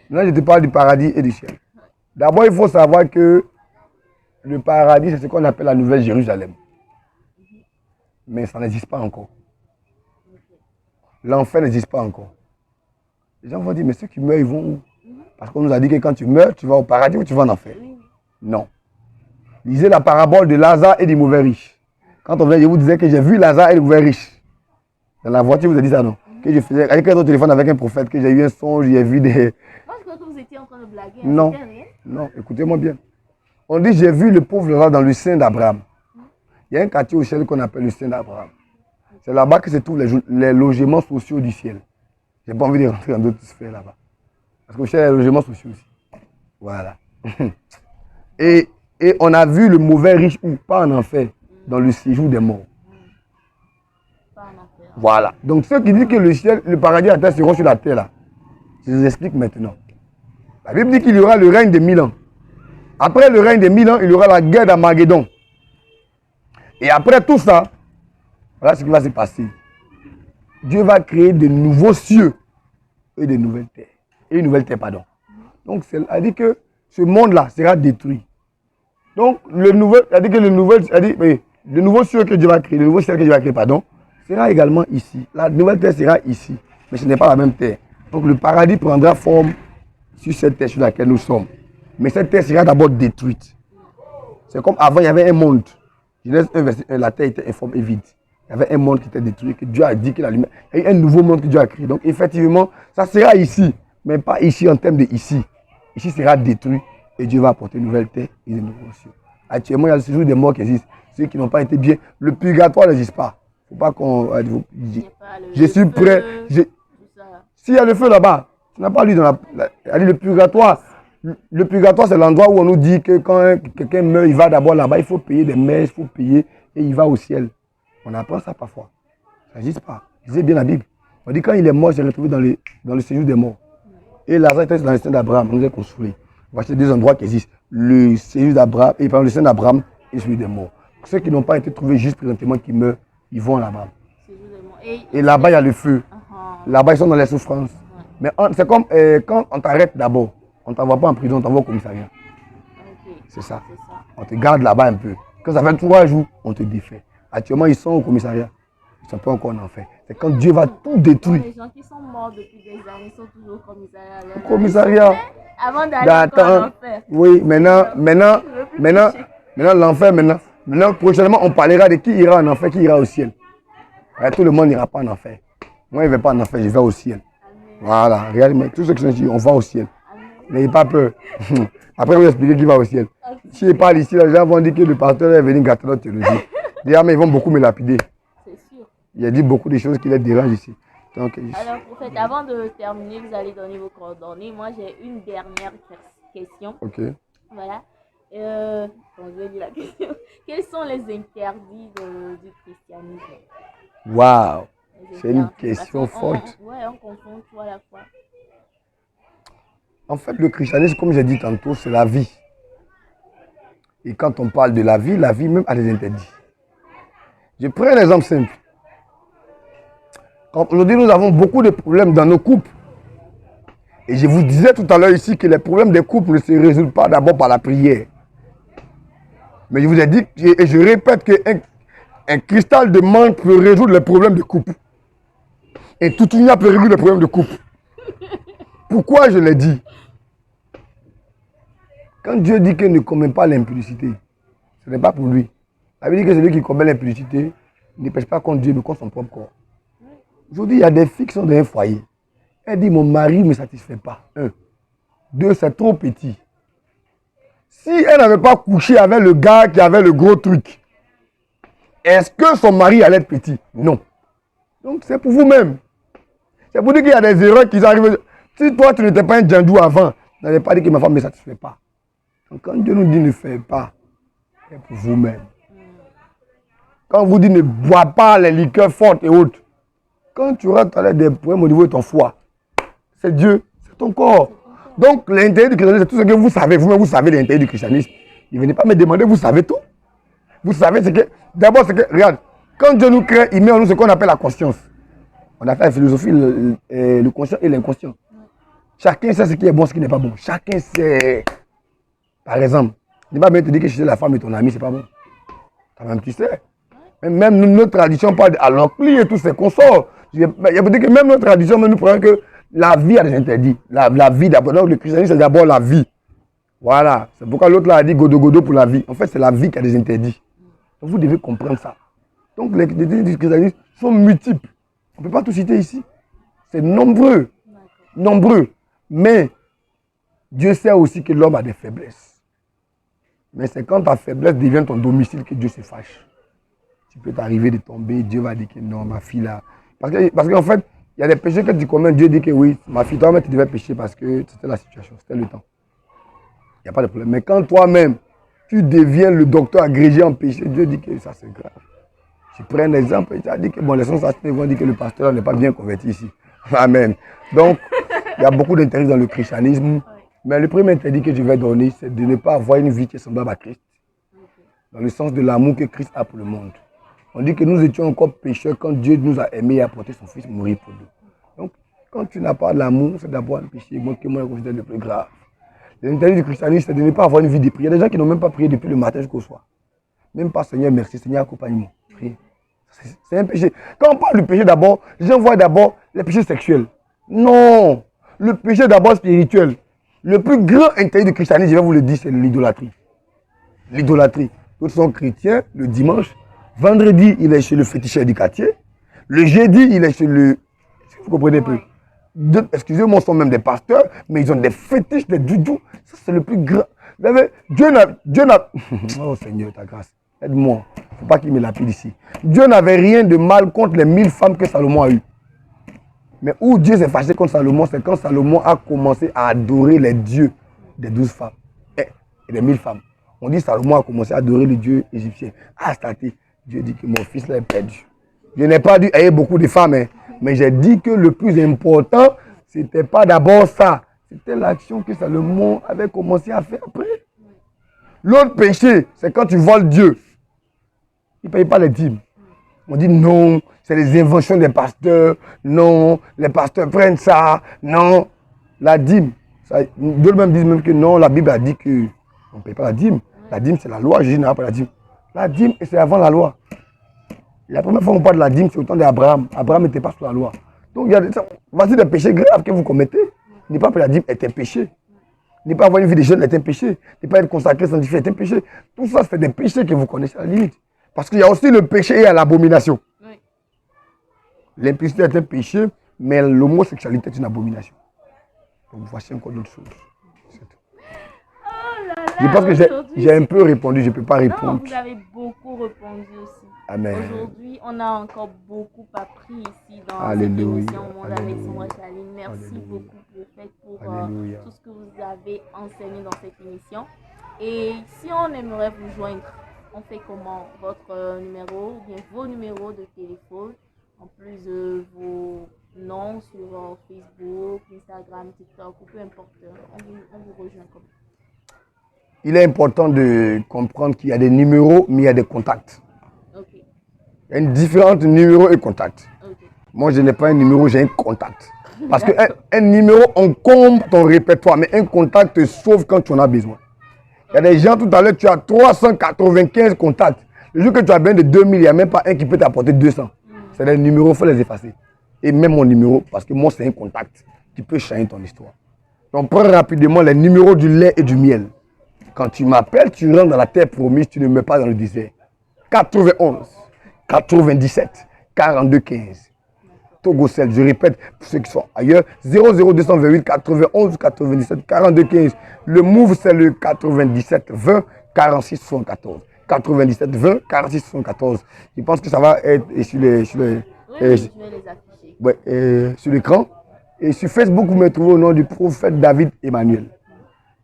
Maintenant, je te parle du paradis et du ciel. D'abord, il faut savoir que le paradis, c'est ce qu'on appelle la Nouvelle Jérusalem. Mais ça n'existe pas encore. L'enfer n'existe pas encore. Les gens vont dire, mais ceux qui meurent, ils vont où? Parce qu'on nous a dit que quand tu meurs, tu vas au paradis ou tu vas en enfer. Non. Lisez la parabole de Lazare et du mauvais riche. Quand on vient, je vous disais que j'ai vu Lazare et le mauvais riche. Dans la voiture, vous avez dit ça, non? Que je faisais avec un téléphone avec un prophète, que j'ai eu un songe, j'ai vu des... Moi, je crois que vous étiez en train de blaguer. Non, non, écoutez-moi bien. On dit, j'ai vu le pauvre Lazare dans le sein d'Abraham. Il y a un quartier au ciel qu'on appelle le sein d'Abraham. C'est là-bas que se trouvent les logements sociaux du ciel. Je n'ai pas envie de rentrer dans d'autres sphères là-bas. Parce qu'au ciel, il y a les logements sociaux aussi. Voilà. Et on a vu le mauvais riche où? Pas en enfer, dans le séjour des morts. Pas en enfer. Voilà. Donc ceux qui disent que le ciel, le paradis et la terre seront sur la terre là, je vous explique maintenant. La Bible dit qu'il y aura le règne de 1000 ans. Après le règne de 1000 ans, il y aura la guerre d'Armageddon. Et après tout ça, voilà ce qui va se passer. Dieu va créer de nouveaux cieux et de nouvelles terres. Et une nouvelle terre, pardon. Donc, elle dit que ce monde-là sera détruit. Donc, le nouveau cieux que Dieu va créer, le nouveau ciel que Dieu va créer, pardon, sera également ici. La nouvelle terre sera ici. Mais ce n'est pas la même terre. Donc, le paradis prendra forme sur cette terre sur laquelle nous sommes. Mais cette terre sera d'abord détruite. C'est comme avant, il y avait un monde. Genèse 1, verset 1, la terre était informe et vide. Il y avait un monde qui était détruit, que Dieu a dit que la lumière. Il y a un nouveau monde que Dieu a créé. Donc, effectivement, ça sera ici. Mais pas ici en termes de ici. Ici sera détruit et Dieu va apporter une nouvelle terre et de nouveaux cieux. Actuellement, il y a le séjour des morts qui existe. Ceux qui n'ont pas été bien. Le purgatoire n'existe pas. Il ne faut pas qu'on. Je suis prêt. S'il y a le feu là-bas, tu n'as pas lu dans le purgatoire. Le purgatoire, c'est l'endroit où on nous dit que quand quelqu'un meurt, il va d'abord là-bas. Il faut payer des messes, il faut payer et il va au ciel. On apprend ça parfois. Ça n'existe pas. Lisez bien la Bible. On dit quand il est mort, j'ai retrouvé dans le séjour des morts. Et Lazare était dans le sein d'Abraham. On nous a consolé. On va chercher deux endroits qui existent. Le séjour d'Abraham, et par le sein d'Abraham et celui des morts. Ceux qui n'ont pas été trouvés juste présentement, qui meurent, ils vont là-bas. Et là-bas, il y a le feu. Là-bas, ils sont dans les souffrances. Mais c'est comme quand on t'arrête d'abord. On ne t'envoie pas en prison, on t'envoie au commissariat. C'est ça. On te garde là-bas un peu. Quand ça fait 3 jours, on te défait. Actuellement, ils sont au commissariat. Ils ne sont pas encore en enfer. C'est quand Dieu va tout détruire. Les gens qui sont morts depuis des années sont toujours au commissariat. Au commissariat. Avant d'aller en enfer. Oui, maintenant l'enfer, maintenant, prochainement, on parlera de qui ira en enfer, qui ira au ciel. Tout le monde n'ira pas en enfer. Moi, je ne vais pas en enfer, je vais au ciel. Amen. Voilà, réellement, tous ceux qui sont ici, on va au ciel. N'ayez pas peur. Après, je vais vous expliquer qui va au ciel. Si je parle ici, les gens vont dire que le pasteur est venu gâter notre théologie. Déjà, mais ils vont beaucoup me lapider. C'est sûr. Il a dit beaucoup de choses qui les dérangent ici. Donc, alors, prophète, avant de terminer, vous allez donner vos coordonnées. Moi, j'ai une dernière question. Ok. Voilà. Bon, je vais dire la question. Quels sont les interdits du christianisme? Waouh! C'est une question forte. On confond tout à la fois. En fait, le christianisme, comme j'ai dit tantôt, c'est la vie. Et quand on parle de la vie même a des interdits. Je prends un exemple simple. Aujourd'hui, nous avons beaucoup de problèmes dans nos couples. Et je vous disais tout à l'heure ici que les problèmes des couples ne se résolvent pas d'abord par la prière. Mais je vous ai dit, et je répète qu'un cristal de menthe peut résoudre les problèmes de couple. Et Toutunia peut résoudre les problèmes de couple. Pourquoi je l'ai dit? Quand Dieu dit qu'il ne commet pas l'impudicité, ce n'est pas pour lui. Ça veut dire que celui qui commet l'impudicité ne pêche pas contre Dieu, mais contre son propre corps. Aujourd'hui, il y a des filles qui sont dans un foyer. Elle dit, mon mari ne me satisfait pas. 1. 2, c'est trop petit. Si elle n'avait pas couché avec le gars qui avait le gros truc, est-ce que son mari allait être petit? Non. Donc, c'est pour vous-même. C'est pour dire qu'il y a des erreurs qui arrivent. Si toi, tu n'étais pas un djandou avant, tu n'avais pas dit que ma femme ne me satisfait pas. Donc, quand Dieu nous dit ne fais pas, c'est pour vous-même. Quand on vous dit ne bois pas les liqueurs fortes et autres, quand tu auras des problèmes au niveau de ton foie, c'est Dieu, c'est ton corps. Donc, l'intérêt du christianisme, c'est tout ce que vous savez. Vous-même, vous savez l'intérêt du christianisme. Ne venez pas me demander, vous savez tout. Vous savez ce que... D'abord, c'est que, regarde, quand Dieu nous crée, il met en nous ce qu'on appelle la conscience. On a fait la philosophie, le conscient et l'inconscient. Chacun sait ce qui est bon, ce qui n'est pas bon. Chacun sait. Par exemple, ne pas bien te dire que chez la femme de ton ami, c'est pas bon. Quand même, tu sais. Même notre tradition parle alors et tous ces consorts. Il y a peut-être que même notre tradition nous prend que la vie a des interdits. La vie d'abord. Donc le christianisme, c'est d'abord la vie. Voilà. C'est pourquoi l'autre là a dit godo godo pour la vie. En fait, c'est la vie qui a des interdits. Donc vous devez comprendre ça. Donc les interdits du christianisme sont multiples. On ne peut pas tout citer ici. C'est nombreux. Nombreux. Mais Dieu sait aussi que l'homme a des faiblesses. Mais c'est quand ta faiblesse devient ton domicile que Dieu se fâche. Tu peux t'arriver de tomber, Dieu va dire que non, ma fille là. Parce qu'en fait, il y a des péchés que tu commets, Dieu dit que oui, ma fille, toi-même tu devais pécher parce que c'était la situation, c'était le temps. Il n'y a pas de problème. Mais quand toi-même, tu deviens le docteur agrégé en péché, Dieu dit que ça c'est grave. Je prends un exemple, il a dit que bon, les sensationnels vont dire que le pasteur n'est pas bien converti ici. Amen. Donc, il y a beaucoup d'intérêts dans le christianisme. Mais le premier interdit que je vais donner, c'est de ne pas avoir une vie qui est semblable à Christ. Dans le sens de l'amour que Christ a pour le monde. On dit que nous étions encore pécheurs quand Dieu nous a aimés et a porté son Fils mourir pour nous. Donc, quand tu n'as pas l'amour, c'est d'abord un péché que moi je considère le plus grave. L'intérêt du christianisme, c'est de ne pas avoir une vie de prière. Il y a des gens qui n'ont même pas prié depuis le matin jusqu'au soir. Même pas Seigneur, merci, Seigneur, accompagne-moi. C'est un péché. Quand on parle du péché d'abord, les gens voient d'abord les péchés sexuels. Non, le péché d'abord spirituel. Le plus grand intérêt du christianisme, je vais vous le dire, c'est l'idolâtrie. L'idolâtrie. D'autres sont chrétiens le dimanche. Vendredi, il est chez le féticheur du quartier. Le jeudi, il est chez le... Vous comprenez un peu? Excusez-moi, ils sont même des pasteurs, mais ils ont des fétiches, des doudous. Ça, c'est le plus grand. Dieu n'a... Oh Seigneur, ta grâce. Aide-moi. Il ne faut pas qu'il me lapide ici. Dieu n'avait rien de mal contre les 1000 femmes que Salomon a eues. Mais où Dieu s'est fâché contre Salomon, c'est quand Salomon a commencé à adorer les dieux des 12 femmes et des 1000 femmes. On dit Salomon a commencé à adorer les dieux égyptiens. Ah, staté. Dieu dit que mon fils l'a perdu. Je n'ai pas dû ayer beaucoup de femmes, hein, mais j'ai dit que le plus important, ce n'était pas d'abord ça. C'était l'action que Salomon avait commencé à faire après. L'autre péché, c'est quand tu voles Dieu. Il ne paye pas les dîmes. On dit non, c'est les inventions des pasteurs. Non, les pasteurs prennent ça. Non, la dîme. D'autres même disent même que non, la Bible a dit qu'on ne paye pas la dîme. La dîme, c'est la loi. Jésus n'a pas la dîme. La dîme, c'est avant la loi. La première fois qu'on parle de la dîme, c'est au temps d'Abraham. Abraham n'était pas sous la loi. Donc, il y a voici des péchés graves que vous commettez. Ne pas payer la dîme est un péché. Ne pas avoir une vie de jeune est un péché. Ne pas être consacré, sanctifié est un péché. Tout ça, c'est des péchés que vous connaissez à la limite. Parce qu'il y a aussi le péché et l'abomination. Oui. L'impudicité est un péché, mais l'homosexualité est une abomination. Donc, voici encore d'autres choses. Je pense que j'ai un peu répondu, je ne peux pas répondre. Non, vous avez beaucoup répondu aussi. Amen. Aujourd'hui, on a encore beaucoup appris ici dans cette émission Monde avec Sandra Chaline. Merci beaucoup, prophète, pour tout ce que vous avez enseigné dans cette émission. Et si on aimerait vous joindre, on fait comment? Votre numéro, ou bien vos numéros de téléphone, en plus de vos noms sur Facebook, Instagram, TikTok, ou peu importe, on vous rejoint comment? Il est important de comprendre qu'il y a des numéros, mais il y a des contacts. Okay. Il y a une différence entre numéro et contact. Okay. Moi, je n'ai pas un numéro, j'ai un contact. Parce qu'un numéro, on comble ton répertoire, mais un contact te sauve quand tu en as besoin. Il y a des gens, tout à l'heure, tu as 395 contacts. Le jour que tu as besoin de 2000, il n'y a même pas un qui peut t'apporter 200. C'est des numéros, il faut les effacer. Et même mon numéro, parce que moi, c'est un contact qui peut changer ton histoire. Donc, prends rapidement les numéros du lait et du miel. Quand tu m'appelles, tu rentres dans la terre promise, tu ne mets pas dans le désert. 91, 97, 42, 15. Togocel, je répète, pour ceux qui sont ailleurs, 00228, 91, 97, 42, 15. Le move, c'est le 97, 20, 46, 74. 97, 20, 46, 74. Je pense que ça va être sur les... je vais les afficher. Ouais, sur l'écran. Et sur Facebook, vous me trouvez au nom du prophète David Emmanuel.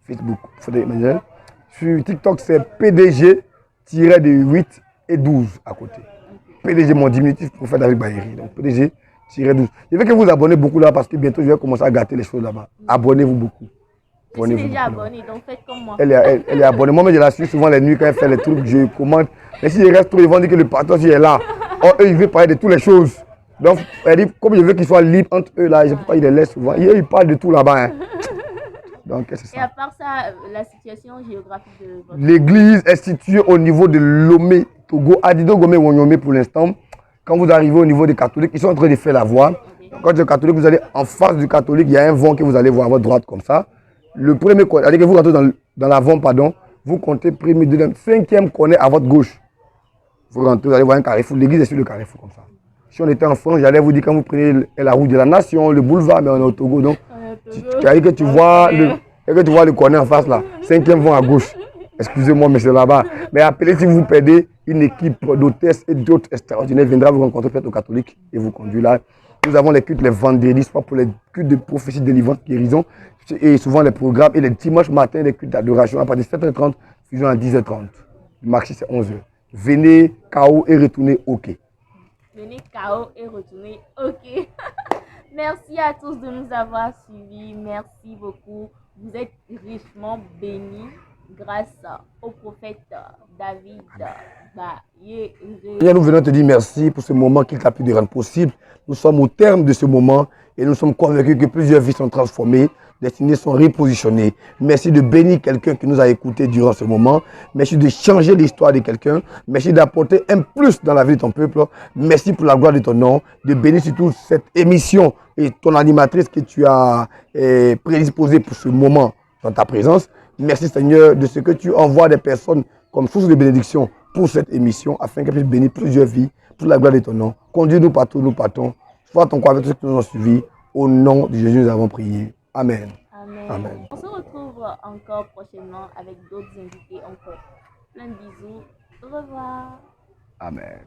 Facebook, prophète Emmanuel. Sur TikTok, c'est PDG-8 et 12 à côté. PDG, mon diminutif, prophète David Bahiri. Donc PDG-12. Je veux que vous vous abonnez beaucoup là parce que bientôt je vais commencer à gâter les choses là-bas. Abonnez-vous beaucoup. Je suis déjà abonnée, donc faites comme moi. Elle est abonnée. Moi, je la suis souvent les nuits quand elle fait les trucs, je commande. Mais si je reste trop, ils vont dire que le pasteur est là. Or, eux, ils veulent parler de toutes les choses. Donc, elle dit, comme je veux qu'ils soient libres entre eux là, je ne sais pas, ils les laissent souvent. Ils parlent de tout là-bas. Hein. Donc, c'est ça. Et à part ça, la situation géographique de votre... L'église est située au niveau de Lomé, Togo, Adido, Gomé, Wonyomé pour l'instant. Quand vous arrivez au niveau des catholiques, ils sont en train de faire la voie. Okay. Quand vous êtes catholique, vous allez en face du catholique, il y a un vent que vous allez voir à votre droite comme ça. Le premier, c'est-à-dire que vous rentrez dans l'avant, pardon, vous comptez premier, deuxième, cinquième corner à votre gauche. Vous rentrez, vous allez voir un carrefour. L'église est sur le carrefour comme ça. Si on était en France, j'allais vous dire quand vous prenez la route de la Nation, le boulevard, mais on est au Togo. Donc, que tu vois le corner en face là. Cinquième vent à gauche. Excusez-moi, mais c'est là-bas. Mais appelez si vous perdez, une équipe d'hôtesses et d'autres extraordinaires viendra vous rencontrer peut-être au catholique et vous conduire là. Nous avons les cultes les vendredis, soit pour les cultes de prophétie, délivrance, guérison. Et souvent les programmes. Et les dimanches matin, les cultes d'adoration à partir de 7h30, fusion à 10h30. Le marché c'est 11h. Venez, KO et retournez OK. Venez KO et retournez OK. Merci à tous de nous avoir suivis. Merci beaucoup. Vous êtes richement bénis grâce au prophète David Bayere. Nous venons te dire merci pour ce moment qu'il t'a pu de rendre possible. Nous sommes au terme de ce moment et nous sommes convaincus que plusieurs vies sont transformées, destinées sont repositionnées. Merci de bénir quelqu'un qui nous a écoutés durant ce moment. Merci de changer l'histoire de quelqu'un. Merci d'apporter un plus dans la vie de ton peuple. Merci pour la gloire de ton nom. De bénir surtout cette émission et ton animatrice que tu as prédisposée pour ce moment dans ta présence. Merci Seigneur de ce que tu envoies des personnes comme source de bénédiction pour cette émission afin qu'elle puisse bénir plusieurs vies pour la gloire de ton nom. Conduis-nous partout, nous partons. Sois ton corps avec tous ceux qui nous ont suivis. Au nom de Jésus, nous avons prié. Amen. Amen. Amen. On se retrouve encore prochainement avec d'autres invités encore. Plein de bisous. Au revoir. Amen.